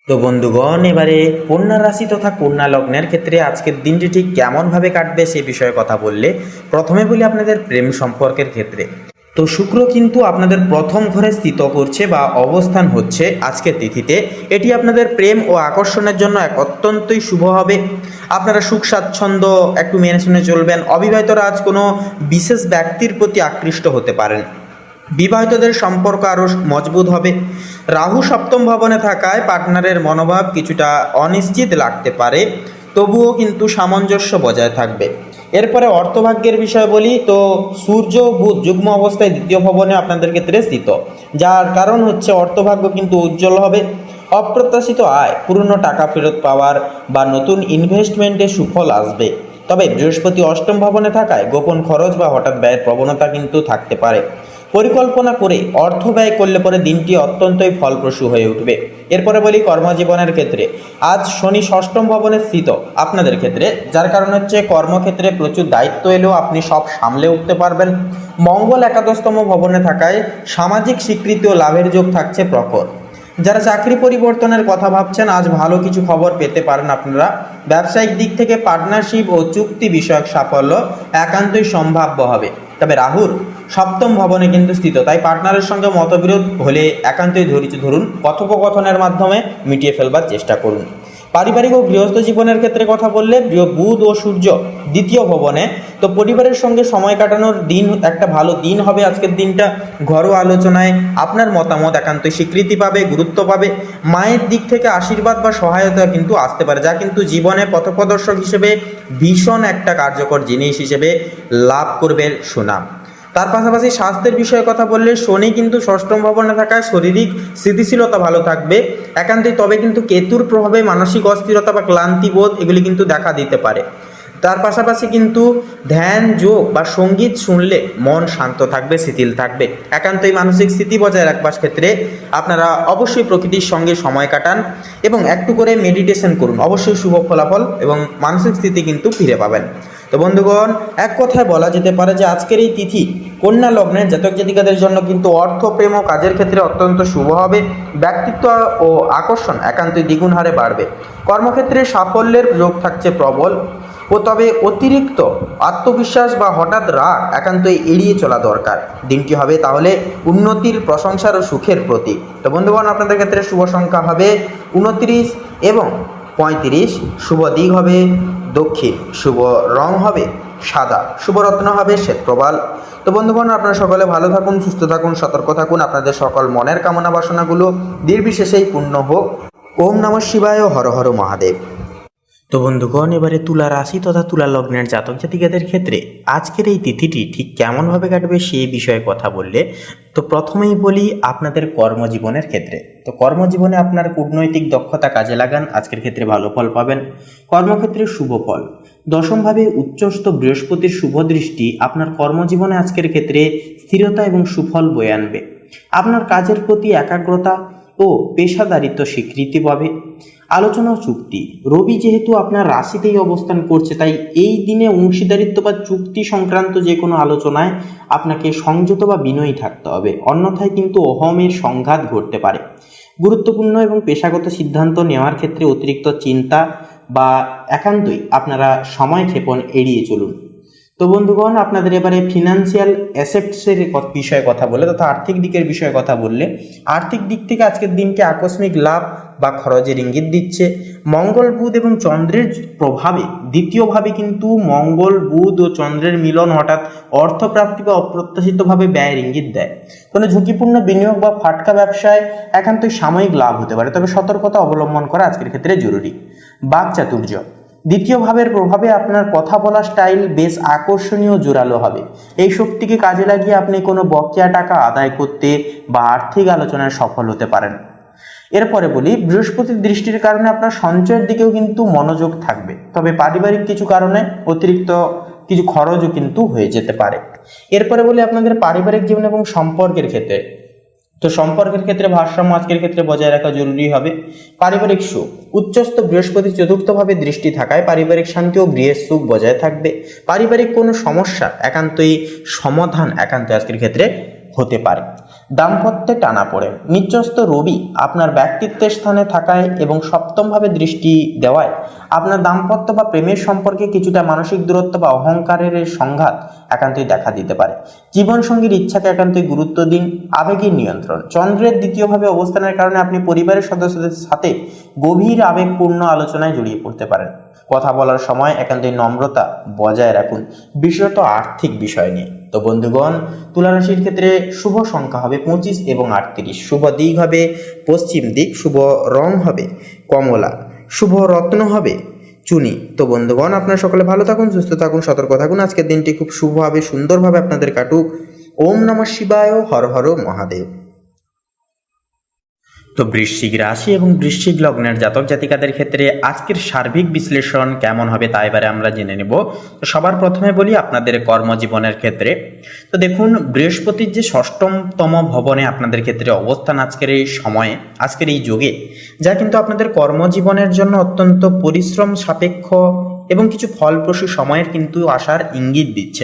তো বন্ধুগণ, এবারে কন্যা রাশি তথা কন্যা লগ্নের ক্ষেত্রে আজকের দিনটি ঠিক কেমনভাবে কাটবে সে বিষয়ে কথা বললে প্রথমে বলি আপনাদের প্রেম সম্পর্কের ক্ষেত্রে। তো শুক্র কিন্তু আপনাদের প্রথম ঘরে স্থিত করছে বা অবস্থান হচ্ছে আজকের তিথিতে। এটি আপনাদের প্রেম ও আকর্ষণের জন্য এক অত্যন্তই শুভ হবে। আপনারা সুখ স্বাচ্ছন্দ্য একটু মেনে শুনে চলবেন। অবিবাহিতরা আজ কোনো বিশেষ ব্যক্তির প্রতি আকৃষ্ট হতে পারেন। বিবাহিতদের সম্পর্ক আরও মজবুত হবে। রাহু সপ্তম ভবনে থাকায় পার্টনারের মনোভাব কিছুটা অনিশ্চিত লাগতে পারে, তবুও কিন্তু সামঞ্জস্য বজায় থাকবে। এরপরে অর্থভাগ্যের বিষয় বলি, তো সূর্য ও বুধ যুগ্ম অবস্থায় দ্বিতীয় ভবনে আপনাদের ক্ষেত্রে স্থিত, যার কারণ হচ্ছে অর্থভাগ্য কিন্তু উজ্জ্বল হবে। অপ্রত্যাশিত আয়, পুরনো টাকা ফেরত পাওয়ার বা নতুন ইনভেস্টমেন্টে সুফল আসবে। তবে বৃহস্পতি অষ্টম ভবনে থাকায় গোপন খরচ বা হঠাৎ ব্যয়ের প্রবণতা কিন্তু থাকতে পারে। পরিকল্পনা করে অর্থ ব্যয় করলে পরে দিনটি অত্যন্তই ফলপ্রসূ হয়ে উঠবে। এরপরে বলি কর্মজীবনের ক্ষেত্রে, আজ শনি ষষ্ঠম ভবনে স্থিত আপনাদের ক্ষেত্রে, যার কারণ হচ্ছে কর্মক্ষেত্রে প্রচুর দায়িত্ব এলেও আপনি সব সামলে উঠতে পারবেন। মঙ্গল একাদশতম ভবনে থাকায় সামাজিক স্বীকৃতি ও লাভের যোগ থাকছে প্রখর। যারা চাকরি পরিবর্তনের কথা ভাবছেন, আজ ভালো কিছু খবর পেতে পারেন আপনারা। ব্যবসায়িক দিক থেকে পার্টনারশিপ ও চুক্তি বিষয়ক সাফল্য একান্তই সম্ভাব্য হবে। তবে রাহুর সপ্তম ভবনে কিন্তু স্থিত, তাই পার্টনারের সঙ্গে মতবিরোধ হলে একান্তই ধৈর্য ধরুন, কথোপকথনের মাধ্যমে মিটিয়ে ফেলবার চেষ্টা করুন। পারিবারিক ও গৃহস্থ জীবনের ক্ষেত্রে কথা বললে বুধ ও সূর্য দ্বিতীয় ভবনে, তো পরিবারের সঙ্গে সময় কাটানোর দিন, একটা ভালো দিন হবে আজকের দিনটা। ঘরোয়া আলোচনায় আপনার মতামত একান্তই স্বীকৃতি পাবে, গুরুত্ব পাবে। মায়ের দিক থেকে আশীর্বাদ বা সহায়তা কিন্তু আসতে পারে, যা কিন্তু জীবনে পথপ্রদর্শক হিসেবে ভীষণ একটা কার্যকর জিনিস হিসেবে লাভ করবে সুনাম। তার পাশাপাশি স্বাস্থ্যের বিষয়ে কথা বললে শনি কিন্তু ষষ্ঠম ভবনে থাকায় শারীরিক স্থিতিশীলতা ভালো থাকবে একান্তই। তবে কিন্তু কেতুর প্রভাবে মানসিক অস্থিরতা বা ক্লান্তিবোধ এগুলি কিন্তু দেখা দিতে পারে। তার পাশাপাশি কিন্তু ধ্যান, যোগ বা সঙ্গীত শুনলে মন শান্ত থাকবে, শিথিল থাকবে। একান্তই মানসিক স্থিতি বজায় রাখবার ক্ষেত্রে আপনারা অবশ্যই প্রকৃতির সঙ্গে সময় কাটান এবং একটু করে মেডিটেশন করুন, অবশ্যই শুভ ফলাফল এবং মানসিক স্থিতি কিন্তু ফিরে পাবেন। তো বন্ধুগণ, এক কথায় বলা যেতে পারে যে আজকের এই তিথি কন্যা লগ্নের জাতক জাতিকাদের জন্য কিন্তু অর্থ, প্রেম ও কাজের ক্ষেত্রে অত্যন্ত শুভ হবে। ব্যক্তিত্ব ও আকর্ষণ একান্তই দ্বিগুণ হারে বাড়বে। কর্মক্ষেত্রে সাফল্যের যোগ থাকছে প্রবল, ও তবে অতিরিক্ত আত্মবিশ্বাস বা হঠাৎ রাগ একান্তই এড়িয়ে চলা দরকার। দিনটি হবে তাহলে উন্নতির, প্রশংসার ও সুখের প্রতীক। তো বন্ধুগণ, আপনাদের ক্ষেত্রে শুভ সংখ্যা হবে 29 এবং 35, শুভ দিক হবে দক্ষিণ, শুভ রং হবে সাদা, শুভরত্ন হবে শ্বেতপ্রবাল। তো বন্ধুগণ, আপনারা সকলে ভালো থাকুন, সুস্থ থাকুন, সতর্ক থাকুন। আপনাদের সকল মনের কামনা বাসনাগুলো নির্বিশেষেই পূর্ণ হোক। ওম নমঃ শিবায়, হর হর মহাদেব। তো বন্ধুগণ, এবারে তুলা রাশি তথা তুলা লগ্নের জাতক জাতিকাদের ক্ষেত্রে আজকের এই তিথিটি ঠিক কেমনভাবে কাটবে সেই বিষয়ে কথা বললে, তো প্রথমেই বলি আপনাদের কর্মজীবনের ক্ষেত্রে। তো কর্মজীবনে আপনার কূটনৈতিক দক্ষতা কাজে লাগান, আজকের ক্ষেত্রে ভালো ফল পাবেন। কর্মক্ষেত্রে শুভ ফল। দশমভাবে উচ্চস্থ বৃহস্পতির শুভ দৃষ্টি আপনার কর্মজীবনে আজকের ক্ষেত্রে স্থিরতা এবং সুফল বয়ে আনবে। আপনার কাজের প্রতি একাগ্রতা ও পেশাদারিত্ব স্বীকৃতি পাবে। আলোচনা ও চুক্তি। রবি যেহেতু আপনার রাশিতেই অবস্থান করছে, তাই এই দিনে অংশীদারিত্ব বা চুক্তি সংক্রান্ত যে কোনো আলোচনায় আপনাকে সংযত বা বিনয়ী থাকতে হবে, অন্যথায় কিন্তু অহমের সংঘাত ঘটতে পারে। গুরুত্বপূর্ণ এবং পেশাগত সিদ্ধান্ত নেওয়ার ক্ষেত্রে অতিরিক্ত চিন্তা বা একান্তই আপনারা সময় ক্ষেপণ এড়িয়ে চলুন। তো বন্ধুগণ, আপনাদের এবারে ফিনান্সিয়াল অ্যাসেটসের বিষয়ে কথা বলে তথা আর্থিক দিকের বিষয়ে কথা বললে, আর্থিক দিক থেকে আজকের দিনটি আকস্মিক লাভ বা খরচের ইঙ্গিত দিচ্ছে। মঙ্গল, বুধ এবং চন্দ্রের প্রভাবে, দ্বিতীয়ভাবে কিন্তু মঙ্গল, বুধ ও চন্দ্রের মিলন হঠাৎ অর্থপ্রাপ্তি বা অপ্রত্যাশিতভাবে ব্যয়ের ইঙ্গিত দেয়। কোনো ঝুঁকিপূর্ণ বিনিয়োগ বা ফাটকা ব্যবসায় একান্তই সাময়িক লাভ হতে পারে, তবে সতর্কতা অবলম্বন করা আজকের ক্ষেত্রে জরুরি। বাকচাতুর্য। দ্বিতীয় ভাবের প্রভাবে আপনার কথা বলা স্টাইল বেশ আকর্ষণীয়, জোরালো হবে। এই শক্তিকে কাজে লাগিয়ে আপনি কোনো বকেয়া টাকা আদায় করতে বা আর্থিক আলোচনায় সফল হতে পারেন। এরপরে বলি, বৃহস্পতির দৃষ্টির কারণে আপনার সঞ্চয়ের দিকেও কিন্তু মনোযোগ থাকবে, তবে পারিবারিক কিছু কারণে অতিরিক্ত কিছু খরচও কিন্তু হয়ে যেতে পারে। এরপরে বলি আপনাদের পারিবারিক জীবন এবং সম্পর্কের ক্ষেত্রে। তো সম্পর্কের ক্ষেত্রে ভারসাম্য আজকের ক্ষেত্রে বজায় রাখা জরুরি হবে। পারিবারিক সুখ। উচ্চস্থ বৃহস্পতি চতুর্থভাবে দৃষ্টি থাকায় পারিবারিক শান্তি ও গৃহের সুখ বজায় থাকবে। পারিবারিক কোনো সমস্যা একান্তই সমাধান একান্তই আজকের ক্ষেত্রে হতে পারে। দাম্পত্যে টানাপোড়েন। নিচস্থ রবি আপনার ব্যক্তিত্বের স্থানে থাকায় এবং সপ্তমভাবে দৃষ্টি দেওয়ায় আপনার দাম্পত্য বা প্রেমের সম্পর্কে কিছুটা মানসিক দূরত্ব বা অহংকারের সংঘাত একান্তই দেখা দিতে পারে। জীবনসঙ্গীর ইচ্ছাকে একান্তই গুরুত্ব দিন। আবেগের নিয়ন্ত্রণ। চন্দ্রের দ্বিতীয়ভাবে অবস্থানের কারণে আপনি পরিবারের সদস্যদের সাথে গভীর আবেগপূর্ণ আলোচনায় জড়িয়ে পড়তে পারেন। কথা বলার সময় একান্তই নম্রতা বজায় রাখুন, বিশেষত আর্থিক বিষয় নিয়ে। তো বন্ধুগণ, তুলা রাশির ক্ষেত্রে শুভ সংখ্যা হবে 25 এবং 38। শুভ দিক হবে পশ্চিম দিক। শুভ রং হবে কমলা। শুভ রত্ন হবে চুনি। তো বন্ধুগণ, আপনারা সকলে ভালো থাকুন, সুস্থ থাকুন, সতর্ক থাকুন। আজকের দিনটি খুব শুভভাবে, সুন্দরভাবে আপনাদের কাটুক। ওম নমঃ শিবায়, হর হর মহাদেব। তো বৃশ্চিক রাশি এবং বৃশ্চিক লগ্নের জাতক জাতিকাদের ক্ষেত্রে আজকের সার্বিক বিশ্লেষণ কেমন হবে তা এবারে আমরা জেনে নেব। তো সবার প্রথমে বলি আপনাদের কর্মজীবনের ক্ষেত্রে। তো দেখুন, বৃহস্পতির যে ষষ্ঠতম ভবনে আপনাদের ক্ষেত্রে অবস্থান আজকের এই সময়ে, আজকের এই যুগে, যা কিন্তু আপনাদের কর্মজীবনের জন্য অত্যন্ত পরিশ্রম সাপেক্ষ এবং কিছু ফলপ্রসূ সময়ের কিন্তু আসার ইঙ্গিত দিচ্ছে।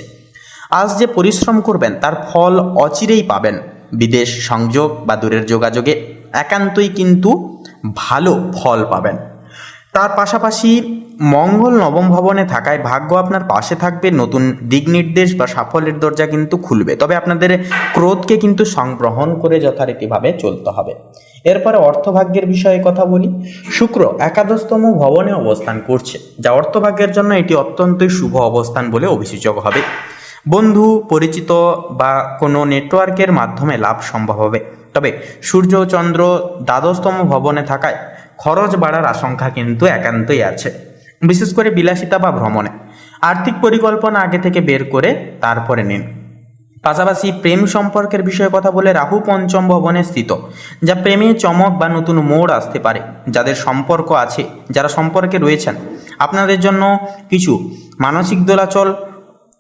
আজ যে পরিশ্রম করবেন তার ফল অচিরেই পাবেন। বিদেশ সংযোগ বা দূরের যোগাযোগে একান্তই কিন্তু ভালো ফল পাবেন। তার পাশাপাশি মঙ্গল নবম ভবনে থাকায় ভাগ্য আপনার পাশে থাকবে। নতুন দিক নির্দেশ বা সাফল্যের দরজা কিন্তু খুলবে, তবে আপনাদের ক্রোধকে কিন্তু সংগ্রহণ করে যথারীতিভাবে চলতে হবে। এরপরে অর্থভাগ্যের বিষয়ে কথা বলি। শুক্র একাদশতম ভবনে অবস্থান করছে, যা অর্থভাগ্যের জন্য এটি অত্যন্তই শুভ অবস্থান বলে অভিযোগ হবে। বন্ধু, পরিচিত বা কোনো নেটওয়ার্কের মাধ্যমে লাভ সম্ভব হবে, তবে সূর্য ও চন্দ্র দ্বাদশতম ভবনে থাকায় খরচ বাড়ার আশঙ্কা কিন্তু একান্তই আছে, বিশেষ করে বিলাসিতা বা ভ্রমণে। আর্থিক পরিকল্পনা আগে থেকে বের করে তারপরে নিন। পাশাপাশি প্রেম সম্পর্কের বিষয়ে কথা বলে, রাহু পঞ্চম ভবনে স্থিত, যা প্রেমে চমক বা নতুন মোড় আসতে পারে। যাদের সম্পর্ক আছে, যারা সম্পর্কে রয়েছেন, আপনাদের জন্য কিছু মানসিক দোলাচল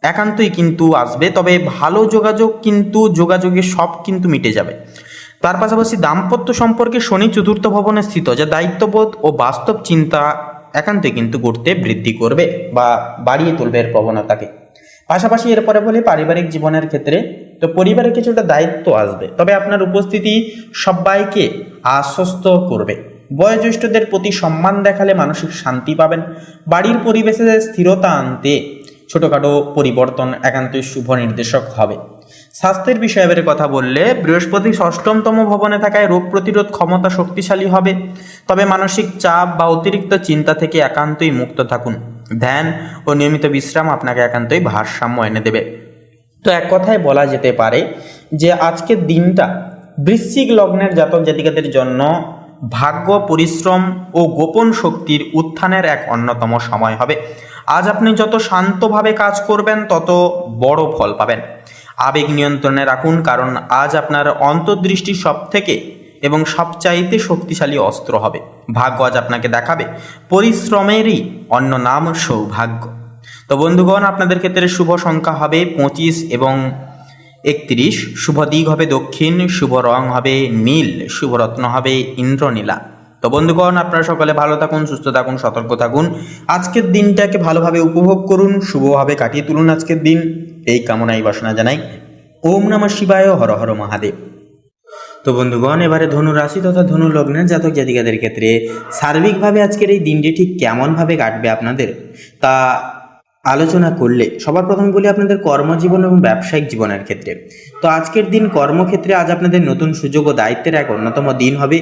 একান্তই কিন্তু আসবে, তবে ভালো যোগাযোগের সব কিন্তু মিটে যাবে। তার পাশাপাশি দাম্পত্য সম্পর্কে শনি চতুর্থ ভবনে স্থিত, যা দায়িত্ববোধ ও বাস্তব চিন্তা একান্তই কিন্তু করতে বৃদ্ধি করবে বা বাড়িয়ে তুলবে এর প্রবণতাকে। পাশাপাশি এরপরে বলি পারিবারিক জীবনের ক্ষেত্রে। তো পরিবারে কিছুটা দায়িত্ব আসবে, তবে আপনার উপস্থিতি সবাইকে আশ্বস্ত করবে। বয়োজ্যেষ্ঠদের প্রতি সম্মান দেখালে মানসিক শান্তি পাবেন। বাড়ির পরিবেশে স্থিরতা আনতে ছোটোখাটো পরিবর্তন একান্তই শুভ নির্দেশক হবে। স্বাস্থ্যের বিষয়ে এবারে কথা বললে, বৃহস্পতি ষষ্ঠতম ভবনে থাকায় রোগ প্রতিরোধ ক্ষমতা শক্তিশালী হবে, তবে মানসিক চাপ বা অতিরিক্ত চিন্তা থেকে একান্তই মুক্ত থাকুন। ধ্যান ও নিয়মিত বিশ্রাম আপনাকে একান্তই ভারসাম্য এনে দেবে। তো এক কথায় বলা যেতে পারে যে আজকের দিনটা বৃশ্চিক লগ্নের জাতক জাতিকাদের জন্য ভাগ্য, পরিশ্রম ও গোপন শক্তির উত্থানের এক অন্যতম সময় হবে। আজ আপনি যত শান্তভাবে কাজ করবেন তত বড় ফল পাবেন। আবেগ নিয়ন্ত্রণে রাখুন, কারণ আজ আপনার অন্তর্দৃষ্টি সবথেকে এবং সবচাইতে শক্তিশালী অস্ত্র হবে। ভাগ্য আজ আপনাকে দেখাবে পরিশ্রমেরই অন্য নাম সৌভাগ্য। তো বন্ধুগণ, আপনাদের ক্ষেত্রে শুভ সংখ্যা হবে 25 এবং 31, শুভ দিক হবে দক্ষিণ, শুভ রং হবে নীল, শুভ রত্ন হবে ইন্দ্রনীলা। তো বন্ধুগণ, আপনারা সকলে ভালো থাকুন, সুস্থ থাকুন, সতর্ক থাকুন। আজকের দিনটাকে ভালোভাবে উপভোগ করুন, শুভভাবে কাটিয়ে তুলুন আজকের দিন, এই কামনাই বাসনা জানাই। ওম নমঃ শিবায়, হর হর মহাদেব। তো বন্ধুগণ, এবারে ধনু রাশি তথা ধনু লগ্নের জাতক জাতিকাদের ক্ষেত্রে সার্বিকভাবে আজকের এই দিনটি ঠিক কেমনভাবে কাটবে আপনাদের তা আলোচনা করলে সবার প্রথমে বলি আপনাদের কর্মজীবন এবং ব্যবসায়িক জীবনের ক্ষেত্রে। তো আজকের দিন কর্মক্ষেত্রে আজ আপনাদের নতুন সুযোগ ও দায়িত্বের এক অন্যতম দিন হবে।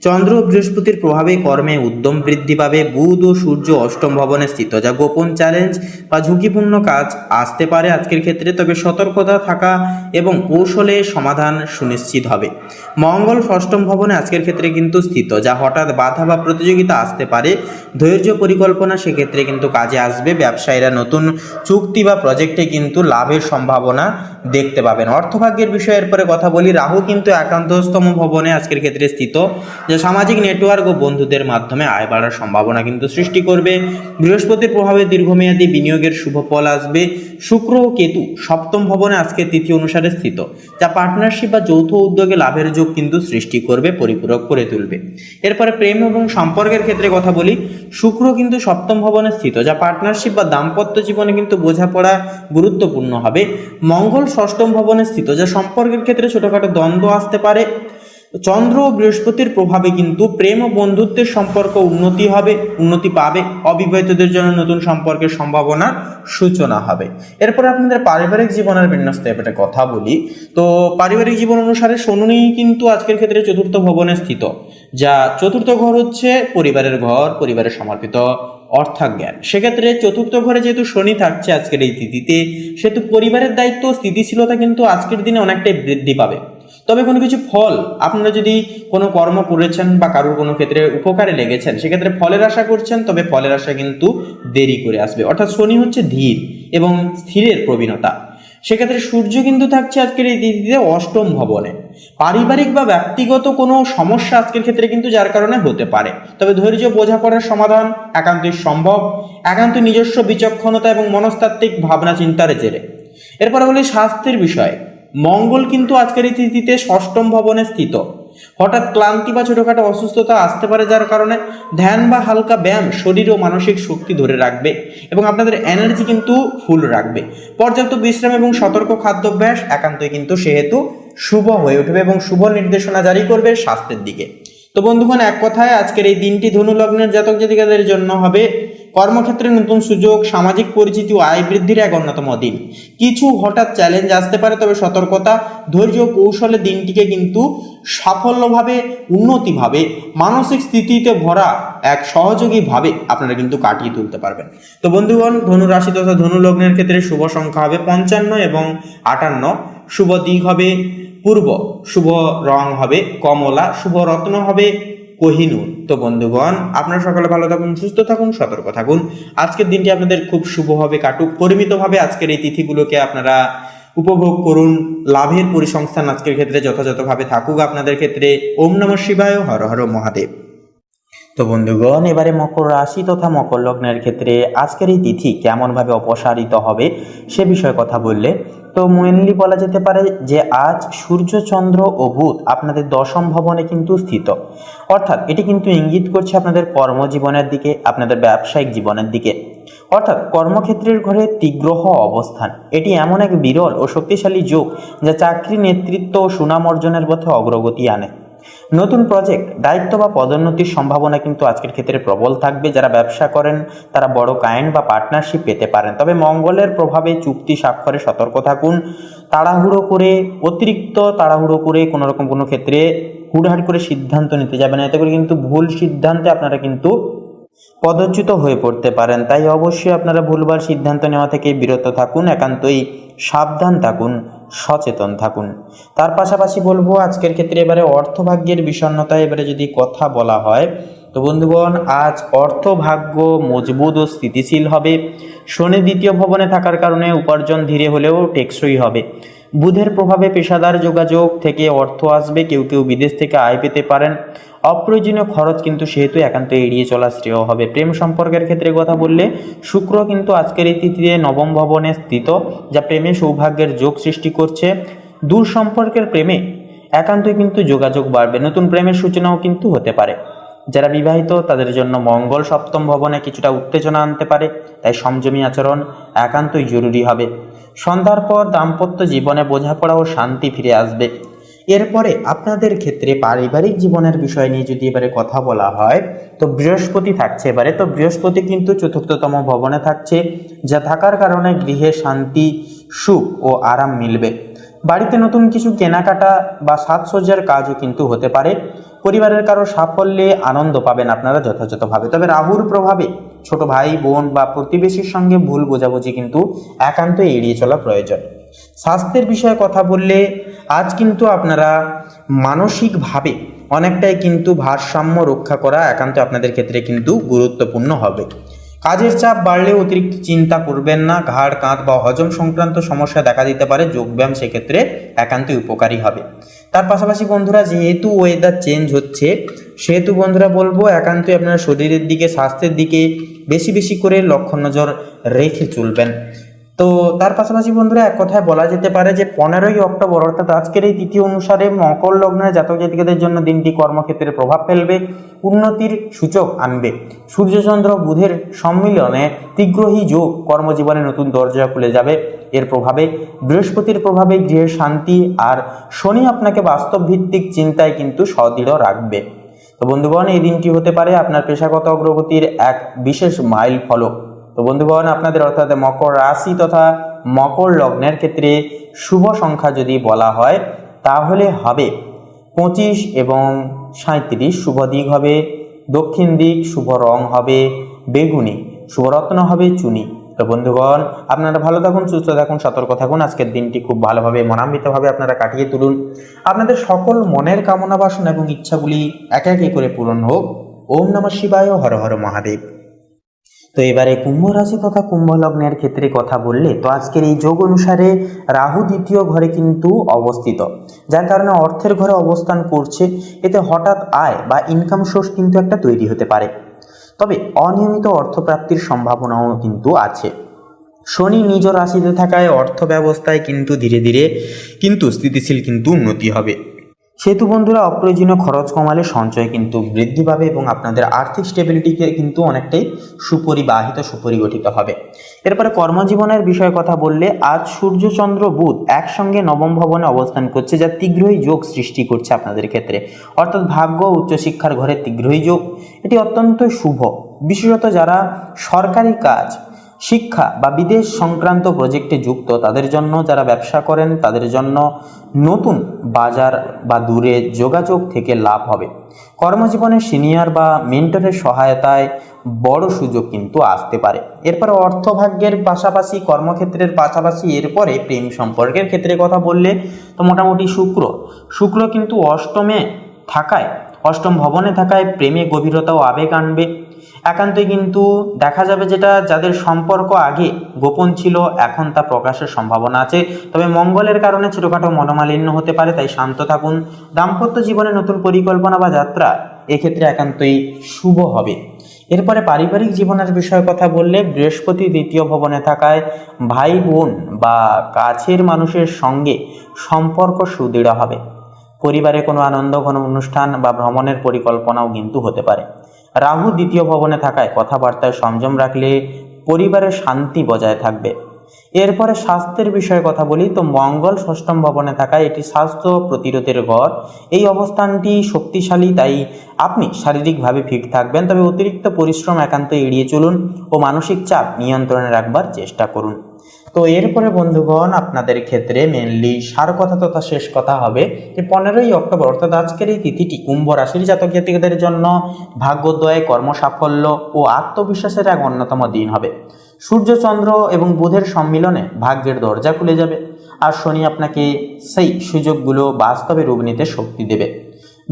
চন্দ্র ও বৃহস্পতির প্রভাবে কর্মে উদ্যম বৃদ্ধি পাবে। বুধ ও সূর্য অষ্টম ভবনে স্থিত, যা গোপন চ্যালেঞ্জ বা ঝুঁকিপূর্ণ কাজ আসতে পারে আজকের ক্ষেত্রে, তবে সতর্কতা থাকা এবং কৌশলে সমাধান সুনিশ্চিত হবে। মঙ্গল ষষ্ঠম ভবনে আজকের ক্ষেত্রে কিন্তু স্থিত, যা হঠাৎ বাধা বা প্রতিযোগিতা আসতে পারে। ধৈর্য পরিকল্পনা সেক্ষেত্রে কিন্তু কাজে আসবে। ব্যবসায়ীরা নতুন চুক্তি বা প্রজেক্টে কিন্তু লাভের সম্ভাবনা দেখতে পাবেন। অর্থভাগ্যের বিষয়ের পরে কথা বলি। রাহু কিন্তু একাদশতম ভবনে আজকের ক্ষেত্রে স্থিত, যা সামাজিক নেটওয়ার্ক ও বন্ধুদের মাধ্যমে আয় বাড়ার সম্ভাবনা কিন্তু সৃষ্টি করবে। বৃহস্পতির প্রভাবে দীর্ঘমেয়াদী বিনিয়োগের শুভ ফল আসবে। শুক্র ও কেতু সপ্তম ভবনে আজকের তিথি অনুসারে স্থিত, যা পার্টনারশিপ বা যৌথ উদ্যোগে লাভের যোগ কিন্তু সৃষ্টি করবে, পরিপূরক করে তুলবে। এরপরে প্রেম এবং সম্পর্কের ক্ষেত্রে কথা বলি। শুক্র কিন্তু সপ্তম ভবনে স্থিত, যা পার্টনারশিপ বা দাম্পত্য জীবনে কিন্তু বোঝাপড়া গুরুত্বপূর্ণ হবে। মঙ্গল ষষ্ঠম ভবনে স্থিত, যা সম্পর্কের ক্ষেত্রে ছোটখাটো দ্বন্দ্ব আসতে পারে। চন্দ্র ও বৃহস্পতির প্রভাবে কিন্তু প্রেম ও বন্ধুত্বের সম্পর্ক উন্নতি পাবে। অবিবাহিতদের জন্য নতুন সম্পর্কের সম্ভাবনার সূচনা হবে। এরপর আপনাদের পারিবারিক জীবনের বিন্যস্ত ব্যাপারে কথা বলি। তো পারিবারিক জীবন অনুসারে শনি কিন্তু আজকের ক্ষেত্রে চতুর্থ ভবনে স্থিত, যা চতুর্থ ঘর হচ্ছে পরিবারের ঘর, পরিবারের সমর্পিত অর্থাজ্ঞান। সেক্ষেত্রে চতুর্থ ঘরে যেহেতু শনি থাকছে আজকের এই তিথিতে, সেহেতু পরিবারের দায়িত্ব ও স্থিতিশীলতা কিন্তু আজকের দিনে অনেকটাই বৃদ্ধি পাবে। তবে কোনো কিছু ফল আপনারা যদি কোনো কর্ম করেছেন বা কারোর কোনো ক্ষেত্রে উপকারে লেগেছেন, সেক্ষেত্রে ফলের আশা করছেন, তবে ফলের আশা কিন্তু দেরি করে আসবে। অর্থাৎ শনি হচ্ছে ধীর এবং স্থিরের প্রবীণতা। সেক্ষেত্রে সূর্য কিন্তু থাকছে আজকের এই তিথিতে অষ্টম ভবনে। পারিবারিক বা ব্যক্তিগত কোনো সমস্যা আজকের ক্ষেত্রে কিন্তু যার কারণে হতে পারে, তবে ধৈর্য, বোঝাপড়ার সমাধান একান্তই সম্ভব, একান্ত নিজস্ব বিচক্ষণতা এবং মনস্তাত্ত্বিক ভাবনা চিন্তার জেরে। এরপরে বলি স্বাস্থ্যের বিষয়। মঙ্গল কিন্তু আজকের এই তিথিতে ষষ্ঠম ভবনে স্থিত। হঠাৎ ক্লান্তি বা ছোটখাটো অসুস্থতা আসতে পারে, যার কারণে ধ্যান বা হালকা ব্যায়াম শরীর ও মানসিক শক্তি ধরে রাখবে এবং আপনাদের এনার্জি কিন্তু ফুল রাখবে। পর্যাপ্ত বিশ্রাম এবং সতর্ক খাদ্যাভ্যাস একান্তই কিন্তু সেহেতু শুভ হয়ে উঠবে এবং শুভ নির্দেশনা জারি করবে স্বাস্থ্যের দিকে। তো বন্ধুগণ, এক কথায় আজকের এই দিনটি ধনু লগ্নের জাতক জাতিকাদের জন্য হবে কর্মক্ষেত্রে নতুন সুযোগ, সামাজিক পরিচিতি ও আয় বৃদ্ধির এক অন্যতম দিন। কিছু হঠাৎ চ্যালেঞ্জ আসতে পারে, তবে সতর্কতা, ধৈর্য ও কৌশলে দিনটিকে কিন্তু সাফল্যভাবে, উন্নতিভাবে, মানসিক স্থিতিতে ভরা এক সহযোগীভাবে আপনারা কিন্তু কাটিয়ে তুলতে পারবেন। তো বন্ধুগণ, ধনু রাশি তথা ধনু লগ্নের ক্ষেত্রে শুভ সংখ্যা হবে 55 এবং 58, শুভ দিক হবে পূর্ব, শুভ রং হবে কমলা, শুভ রত্ন হবে কোহিনূর। তো বন্ধুগণ, আপনারা সকলে ভালো থাকুন, সুস্থ থাকুন, সতর্ক থাকুন। আজকের দিনটি আপনাদের খুব শুভভাবে কাটুক। পরিমিতভাবে আজকের এই তিথিগুলোকে আপনারা উপভোগ করুন। লাভের পরিসংস্থান আজকের ক্ষেত্রে যথাযথভাবে থাকুক আপনাদের ক্ষেত্রে। ওম নমঃ শিবায়, হর হর মহাদেব। তো বন্ধুগণ, এবারে মকর রাশি তথা মকর লগ্নের ক্ষেত্রে আজকের এই তিথি কেমনভাবে অপসারিত হবে সে বিষয়ে কথা বললে, তো মেনলি বলা যেতে পারে যে আজ সূর্য, চন্দ্র ও বুধ আপনাদের দশম ভবনে কিন্তু স্থিত। অর্থাৎ এটি কিন্তু ইঙ্গিত করছে আপনাদের কর্মজীবনের দিকে, আপনাদের ব্যবসায়িক জীবনের দিকে। অর্থাৎ কর্মক্ষেত্রের ঘরে তীগ্রহ অবস্থান, এটি এমন এক বিরল ও শক্তিশালী যোগ যা চাকরি, নেতৃত্ব ও সুনাম অর্জনের পথে অগ্রগতি আনে। নতুন প্রজেক্ট, দায়িত্ব বা পদোন্নতির সম্ভাবনা কিন্তু আজকের ক্ষেত্রে প্রবল থাকবে। যারা ব্যবসা করেন তারা বড় ক্লায়েন্ট বা পার্টনারশিপ পেতে পারেন, তবে মঙ্গলের প্রভাবে চুক্তি স্বাক্ষরে সতর্ক থাকুন। অতিরিক্ত তাড়াহুড়ো করে কোনো ক্ষেত্রে হুড়হাড় করে সিদ্ধান্ত নিতে যাবেন না, এতে করে কিন্তু ভুল সিদ্ধান্তে আপনারা কিন্তু পদচ্যুত হয়ে পড়তে পারেন। তাই অবশ্যই আপনারা ভুলভাল সিদ্ধান্ত নেওয়া থেকে বিরত থাকুন, একান্তই সাবধান থাকুন, সচেতন থাকুন। তার পাশাপাশি বলবো আজকের ক্ষেত্রে এবারে অর্থভাগ্যের বিষণ্ণতা এবারে যদি কথা বলা হয় তো বন্ধুগণ, আজ অর্থভাগ্য মজবুত ও স্থিতিশীল হবে। শনি দ্বিতীয় ভবনে থাকার কারণে উপার্জন ধীরে হলেও টেকসই হবে। বুধের প্রভাবে পেশাদার যোগাযোগ থেকে অর্থ আসবে, কেউ কেউ বিদেশ থেকে আয় পেতে পারেন। অপ্রয়োজনীয় খরচ কিন্তু সেহেতু একান্ত এড়িয়ে চলা শ্রেয় হবে। প্রেম সম্পর্কের ক্ষেত্রে কথা বললে শুক্র কিন্তু আজকের এই তিথিতে নবম ভবনে স্থিত, যা প্রেমে সৌভাগ্যের যোগ সৃষ্টি করছে। দূর সম্পর্কের প্রেমে একান্তই কিন্তু যোগাযোগ বাড়বে, নতুন প্রেমের সূচনাও কিন্তু হতে পারে। যারা বিবাহিত তাদের জন্য মঙ্গল সপ্তম ভবনে কিছুটা উত্তেজনা আনতে পারে, তাই সংযমী আচরণ একান্তই জরুরি হবে। সন্ধ্যার পর দাম্পত্য জীবনে বোঝাপড়া ও শান্তি ফিরে আসবে। এরপরে আপনাদের ক্ষেত্রে পারিবারিক জীবনের বিষয় নিয়ে যদি এবারে কথা বলা হয় তো বৃহস্পতি থাকছে এবারে। তো বৃহস্পতি কিন্তু চতুর্থতম ভবনে থাকছে, যা থাকার কারণে গৃহে শান্তি, সুখ ও আরাম মিলবে। বাড়িতে নতুন কিছু কেনাকাটা বা সাজসজ্জার কাজও কিন্তু হতে পারে। পরিবারের কারো সাফল্যে আনন্দ পাবেন আপনারা যথাযথভাবে। তবে রাহুর প্রভাবে ছোট ভাই বোন বা প্রতিবেশীর সঙ্গে ভুল বোঝাবুঝি কিন্তু একান্তই এড়িয়ে চলা প্রয়োজন। স্বাস্থ্যের বিষয়ে কথা বললে আজ কিন্তু আপনারা মানসিকভাবে অনেকটাই কিন্তু ভারসাম্য রক্ষা করা একান্ত আপনাদের ক্ষেত্রে কিন্তু গুরুত্বপূর্ণ হবে। কাজের চাপ বাড়লে অতিরিক্ত চিন্তা করবেন না। ঘাড়, কাঁধ বা হজম সংক্রান্ত সমস্যা দেখা দিতে পারে, যোগব্যায়াম সেক্ষেত্রে একান্তই উপকারী হবে। তার পাশাপাশি বন্ধুরা, যেহেতু ওয়েদার চেঞ্জ হচ্ছে সেহেতু বন্ধুরা বলবো একান্তই আপনারা শরীরের দিকে, স্বাস্থ্যের দিকে বেশি বেশি করে লক্ষ্য নজর রেখে চলবেন। তো তার পাশাপাশি বন্ধুরা এক কথায় বলা যেতে পারে যে 15ই অক্টোবর অর্থাৎ আজকের এই তিথি অনুসারে মকর লগ্নের জাতক জাতিকাদের জন্য দিনটি কর্মক্ষেত্রে প্রভাব ফেলবে, উন্নতির সূচক আনবে। সূর্যচন্দ্র বুধের সম্মিলনে তীগ্রহী যোগ কর্মজীবনে নতুন দরজা খুলে যাবে। এর প্রভাবে বৃহস্পতির প্রভাবে গৃহের শান্তি, আর শনি আপনাকে বাস্তব ভিত্তিক চিন্তায় কিন্তু সদৃঢ় রাখবে। তো বন্ধুগণ, এই দিনটি হতে পারে আপনার পেশাগত অগ্রগতির এক বিশেষ মাইল ফলক। তো বন্ধুগণ, আপনাদের অর্থাৎ মকর রাশি তথা মকর লগ্নের ক্ষেত্রে শুভ সংখ্যা যদি বলা হয় তাহলে হবে 25 এবং 37। শুভ দিক হবে দক্ষিণ দিক, শুভ রং হবে বেগুনি, শুভ রত্ন হবে চুনি। তো বন্ধুগণ, আপনারা ভালো থাকুন, সুস্থ থাকুন, সতর্ক থাকুন। আজকের দিনটি খুব ভালোভাবে মনান্বিতভাবে আপনারা কাটিয়ে তুলুন। আপনাদের সকল মনের কামনা বাসনা এবং ইচ্ছাগুলি একে একে করে পূরণ হোক। ওম নমঃ শিবায়, হর হর মহাদেব। তো এবারে কুম্ভ রাশি তথা কুম্ভ লগ্নের ক্ষেত্রে কথা বললে তো আজকের এই যোগ অনুসারে রাহু দ্বিতীয় ঘরে কিন্তু অবস্থিত, যার কারণে অর্থের ঘরে অবস্থান করছে। এতে হঠাৎ আয় বা ইনকাম সোর্স কিন্তু একটা তৈরি হতে পারে, তবে অনিয়মিত অর্থপ্রাপ্তির সম্ভাবনাও কিন্তু আছে। শনি নিজ রাশিতে থাকায় অর্থ ব্যবস্থায় কিন্তু ধীরে ধীরে কিন্তু স্থিতিশীল কিন্তু উন্নতি হবে। সেহেতু বন্ধুরা, অপ্রয়োজনীয় খরচ কমালে সঞ্চয় কিন্তু বৃদ্ধি পাবে এবং আপনাদের আর্থিক স্টেবিলিটিকে কিন্তু অনেকটাই সুপরিগঠিত হবে। এরপরে কর্মজীবনের বিষয়ে কথা বললে আজ সূর্যচন্দ্র বুধ একসঙ্গে নবম ভবনে অবস্থান করছে, যা তীগ্রই যোগ সৃষ্টি করছে আপনাদের ক্ষেত্রে, অর্থাৎ ভাগ্য উচ্চশিক্ষার ঘরে তীগ্রই যোগ। এটি অত্যন্ত শুভ, বিশেষত যারা সরকারি কাজ, শিক্ষা বা বিদেশ সংক্রান্ত প্রজেক্টে যুক্ত তাদের জন্য, যারা ব্যবসা করেন তাদের জন্য নতুন বাজার বা দূরে যোগাযোগ থেকে লাভ হবে। কর্মজীবনে সিনিয়র বা মেন্টরের সহায়তায় বড় সুযোগ কিন্তু আসতে পারে। এরপরে অর্থভাগ্যের পাশাপাশি, কর্মক্ষেত্রের পাশাপাশি এরপরে প্রেম সম্পর্কের ক্ষেত্রে কথা বললে তো মোটামুটি শুক্র কিন্তু অষ্টম ভবনে থাকায় প্রেমে গভীরতা ও আবেগ আনবে। একান্তই কিন্তু দেখা যাবে যেটা যাদের সম্পর্ক আগে গোপন ছিল এখন তা প্রকাশের সম্ভাবনা আছে। তবে মঙ্গলের কারণে ছোটখাটো মনোমালিন্য হতে পারে, তাই শান্ত থাকুন। দাম্পত্য জীবনে নতুন পরিকল্পনা বা যাত্রা এক্ষেত্রে একান্তই শুভ হবে। এরপরে পারিবারিক জীবনের বিষয়ে কথা বললে বৃহস্পতি দ্বিতীয় ভবনে থাকায় ভাই বোন বা কাছের মানুষের সঙ্গে সম্পর্ক সুদৃঢ় হবে। পরিবারে কোনো আনন্দ ঘন অনুষ্ঠান বা ভ্রমণের পরিকল্পনাও কিন্তু হতে পারে। রাহু দ্বিতীয় ভবনে থাকায় কথাবার্তায় সংযম রাখলে পরিবারের শান্তি বজায় থাকবে। এরপরে স্বাস্থ্যের বিষয়ে কথা বলি তো মঙ্গল ষষ্ঠম ভবনে থাকায় এটি স্বাস্থ্য প্রতিরোধের ঘর। এই অবস্থানটি শক্তিশালী, তাই আপনি শারীরিকভাবে ফিট থাকবেন। তবে অতিরিক্ত পরিশ্রম একান্ত এড়িয়ে চলুন ও মানসিক চাপ নিয়ন্ত্রণে রাখবার চেষ্টা করুন। তো এরপরে বন্ধুগণ আপনাদের ক্ষেত্রে মেনলি সার কথা তথা শেষ কথা হবে যে 15ই অক্টোবর অর্থাৎ আজকের এই তিথিটি কুম্ভ রাশির জাতক জাতিকাদের জন্য ভাগ্যোদয়, কর্মসাফল্য ও আত্মবিশ্বাসের এক অন্যতম দিন হবে। সূর্য, চন্দ্র এবং বুধের সম্মিলনে ভাগ্যের দরজা খুলে যাবে, আর শনি আপনাকে সেই সুযোগগুলো বাস্তবে রূপ নিতে শক্তি দেবে।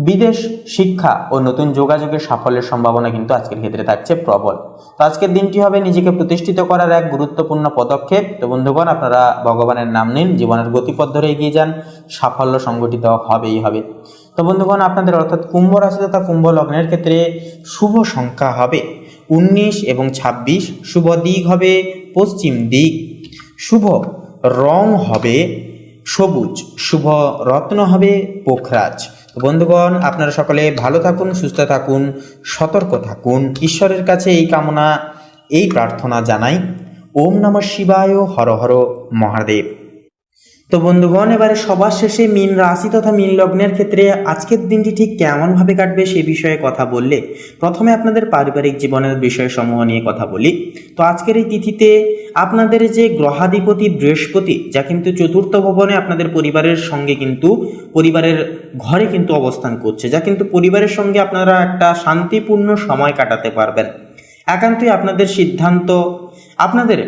বিদেশ, শিক্ষা ও নতুন যোগাযোগের সাফল্যের সম্ভাবনা কিন্তু আজকের ক্ষেত্রে থাকছে প্রবল। তো আজকের দিনটি হবে নিজেকে প্রতিষ্ঠিত করার এক গুরুত্বপূর্ণ পদক্ষেপ। তো বন্ধুগণ, আপনারা ভগবানের নাম নিন, জীবনের গতিপথ ধরে এগিয়ে যান, সাফল্য সংগঠিত হবেই হবে। তো বন্ধুগণ, আপনাদের অর্থাৎ কুম্ভ রাশি তথা কুম্ভ লগ্নের ক্ষেত্রে শুভ সংখ্যা হবে 19 এবং 26, শুভ দিক হবে পশ্চিম দিক, শুভ রং হবে সবুজ, শুভ রত্ন হবে পোখরাজ। বন্ধুগণ, আপনারা সকলে ভালো থাকুন, সুস্থ থাকুন, সতর্ক থাকুন। ঈশ্বরের কাছে এই কামনা, এই প্রার্থনা জানাই। ওম নমঃ শিবায়, হর হর মহাদেব। তো বন্ধুগণ, এবারে সবার শেষে মীন রাশি তথা মীন লগ্নের ক্ষেত্রে আজকের দিনটি ঠিক কেমনভাবে কাটবে সে বিষয়ে কথা বললে প্রথমে আপনাদের পারিবারিক জীবনের বিষয়সমূহ নিয়ে কথা বলি। তো আজকের এই তিথিতে আপনাদের যে গ্রহাধিপতি বৃহস্পতি, যা কিন্তু চতুর্থ ভবনে আপনাদের পরিবারের সঙ্গে কিন্তু পরিবারের ঘরে কিন্তু অবস্থান করছে, যা কিন্তু পরিবারের সঙ্গে আপনারা একটা শান্তিপূর্ণ সময় কাটাতে পারবেন। একান্তই আপনাদের সিদ্ধান্ত, আপনাদের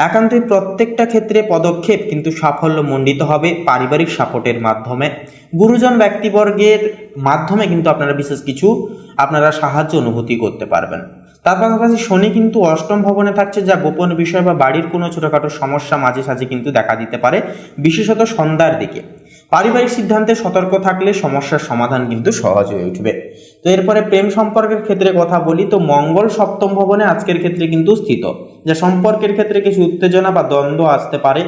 একান্তই প্রত্যেকটা ক্ষেত্রে পদক্ষেপ কিন্তু সাফল্য মণ্ডিত হবে পারিবারিক সাপোর্টের মাধ্যমে। গুরুজন ব্যক্তিবর্গের মাধ্যমে কিন্তু আপনারা বিশেষ কিছু সাহায্য অনুভূতি করতে পারবেন। তার পাশাপাশি শনি কিন্তু অষ্টম ভবনে থাকছে, যা গোপন বিষয় বা বাড়ির কোনো ছোটোখাটো সমস্যা মাঝে সাঝে কিন্তু দেখা দিতে পারে, বিশেষত সন্ধ্যার দিকে। পারিবারিক সিদ্ধান্তে সতর্ক থাকলে সমস্যার সমাধান কিন্তু সহজ হয়ে উঠবে। তো এরপরে প্রেম সম্পর্কের ক্ষেত্রে কথা বলি। তো মঙ্গল সপ্তম ভবনে আজকের ক্ষেত্রে কিন্তু স্থিত, যা সম্পর্কের ক্ষেত্রে কিছু উত্তেজনা বা দ্বন্দ্ব আসতে পারে।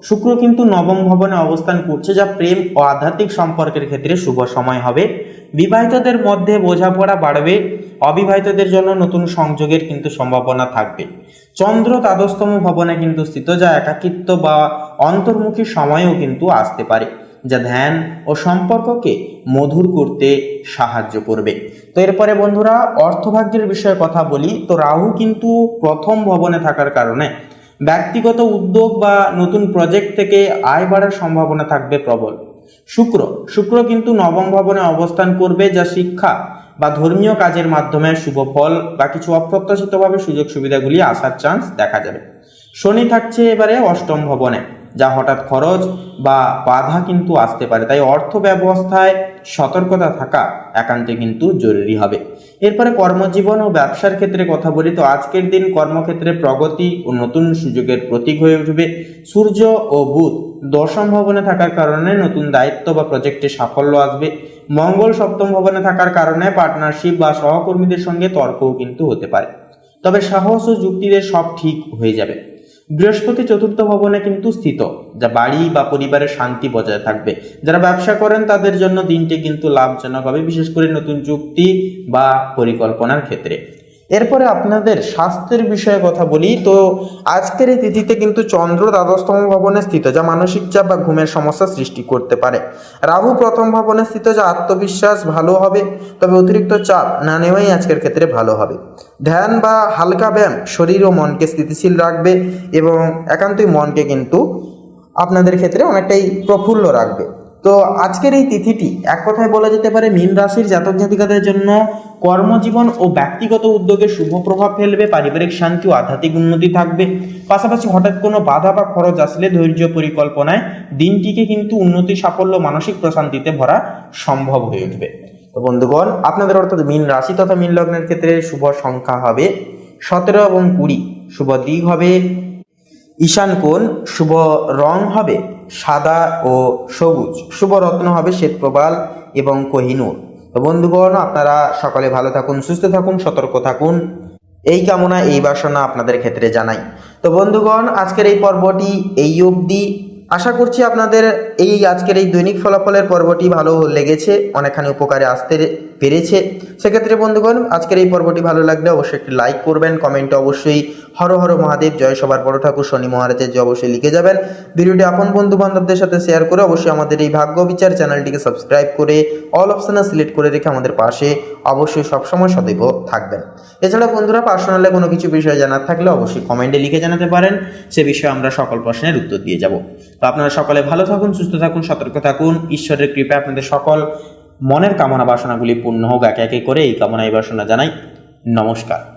শুক্র কিন্তু নবম ভবনে অবস্থান করছে, যা প্রেম ও আধ্যাত্মিক সম্পর্কের ক্ষেত্রে শুভ সময় হবে। বিবাহিতদের মধ্যে বোঝাপড়া বাড়বে, অবিবাহিতদের জন্য নতুন সংযোগের কিন্তু সম্ভাবনা থাকবে। চন্দ্র দ্বাদশতম ভবনে কিন্তু স্থিত, যা একাকিত্ব বা অন্তর্মুখী সময়ও কিন্তু আসতে পারে, যা ধ্যান ও সম্পর্ককে মধুর করতে সাহায্য করবে। তো এরপরে বন্ধুরা অর্থভাগ্যের বিষয়ে কথা বলি। তো রাহু কিন্তু প্রথম ভবনে থাকার কারণে ব্যক্তিগত উদ্যোগ বা নতুন প্রজেক্ট থেকে আয় বাড়ার সম্ভাবনা থাকবে প্রবল। শুক্র কিন্তু নবম ভবনে অবস্থান করবে, যা শিক্ষা বা ধর্মীয় কাজের মাধ্যমে শুভ ফল বা কিছু অপ্রত্যাশিতভাবে সুযোগ সুবিধাগুলি আসার চান্স দেখা যাবে। শনি থাকছে এবারে অষ্টম ভবনে, যা হঠাৎ খরচ বা বাধা কিন্তু আসতে পারে, তাই অর্থ ব্যবস্থায় সতর্কতা থাকা একান্তে কিন্তু জরুরি হবে। এরপরে কর্মজীবন ও ব্যবসার ক্ষেত্রে কথা বলি। তো আজকের দিন কর্মক্ষেত্রে প্রগতি ও নতুন সুযোগের প্রতীক হয়ে উঠবে। সূর্য ও বুধ দশম ভবনে থাকার কারণে নতুন দায়িত্ব বা প্রজেক্টে সাফল্য আসবে। মঙ্গল সপ্তম ভবনে থাকার কারণে পার্টনারশিপ বা সহকর্মীদের সঙ্গে তর্কও কিন্তু হতে পারে, তবে সাহস ও যুক্তিতে সব ঠিক হয়ে যাবে। বৃহস্পতি চতুর্থ ভবনে কিন্তু স্থিত, যা বাড়ি বা পরিবারের শান্তি বজায় থাকবে। যারা ব্যবসা করেন তাদের জন্য দিনটি কিন্তু লাভজনক হবে, বিশেষ করে নতুন চুক্তি বা পরিকল্পনার ক্ষেত্রে। এরপরে আপনাদের স্বাস্থ্যের বিষয়ে কথা বলি। তো আজকের এই তিথিতে কিন্তু চন্দ্র দ্বাদশতম ভবনে স্থিত, যা মানসিক চাপ বা ঘুমের সমস্যা সৃষ্টি করতে পারে। রাহু প্রথম ভবনে স্থিত, যা আত্মবিশ্বাস ভালো হবে, তবে অতিরিক্ত চাপ না নেওয়াই আজকের ক্ষেত্রে ভালো হবে। ধ্যান বা হালকা ব্যায়াম শরীর ও মনকে স্থিতিশীল রাখবে এবং একান্তই মনকে কিন্তু আপনাদের ক্ষেত্রে অনেকটাই প্রফুল্ল রাখবে। তো আজকের এই তিথিটি এক কথায় বলা যেতে পারে মীন রাশির জাতক জাতিকাদের জন্য কর্মজীবন ও ব্যক্তিগত উদ্যোগে শুভ প্রভাব ফেলবে, পারিবারিক শান্তি ও আধ্যাত্মিক উন্নতি থাকবে। পাশাপাশি হঠাৎ কোনো বাধা বা খরচ আসলে ধৈর্য পরিকল্পনায় দিনটিকে কিন্তু উন্নতি, সাফল্য, মানসিক প্রশান্তিতে ভরা সম্ভব হয়ে উঠবে। তো বন্ধুগণ, আপনাদের অর্থাৎ মীন রাশি তথা মীন লগ্নের ক্ষেত্রে শুভ সংখ্যা হবে 17 এবং 20, শুভ দিক হবে ঈশান কোণ, শুভ রং হবে সাদা ও সবুজ, শুভ রত্ন হবে শ্বেতপ্রবাল এবং কোহিনূর। তো বন্ধুগণ, আপনারা সকলে ভালো থাকুন, সুস্থ থাকুন, সতর্ক থাকুন, এই কামনা, এই বাসনা আপনাদের ক্ষেত্রে জানাই। তো বন্ধুগণ, আজকের এই পর্বটি এই অবধি। আশা করছি আপনাদের এই আজকের এই দৈনিক ফলাফলের পর্বটি ভালো লেগেছে, অনেকখানি উপকারে আসতে পেরেছে। সেক্ষেত্রে বন্ধুগণ আজকের এই পর্বটি ভালো লাগলে অবশ্যই একটি লাইক করবেন, কমেন্টে অবশ্যই হর হর মহাদেব জয় সবার বড় ঠাকুর শনি মহারাজের জয় অবশ্যই লিখে যাবেন। ভিডিওটি আপন বন্ধু বান্ধবদের সাথে শেয়ার করে অবশ্যই আমাদের এই ভাগ্য বিচার চ্যানেলটিকে সাবস্ক্রাইব করে অল অপশানে সিলেক্ট করে রেখে আমাদের পাশে অবশ্যই সবসময় সদৈব থাকবেন। এছাড়া বন্ধুরা পার্সোনালে কোনো কিছু বিষয় জানার থাকলে অবশ্যই কমেন্টে লিখে জানাতে পারেন, সে বিষয়ে আমরা সকল প্রশ্নের উত্তর দিয়ে যাব। তো আপনারা সকলে ভালো থাকুন, সুস্থ থাকুন, সতর্ক থাকুন। ঈশ্বরের কৃপায় আপনাদের সকল মনের কামনা বাসনাগুলি পূর্ণ হোক। একে একে করে এই কামনা এই বাসনা জানাই। নমস্কার।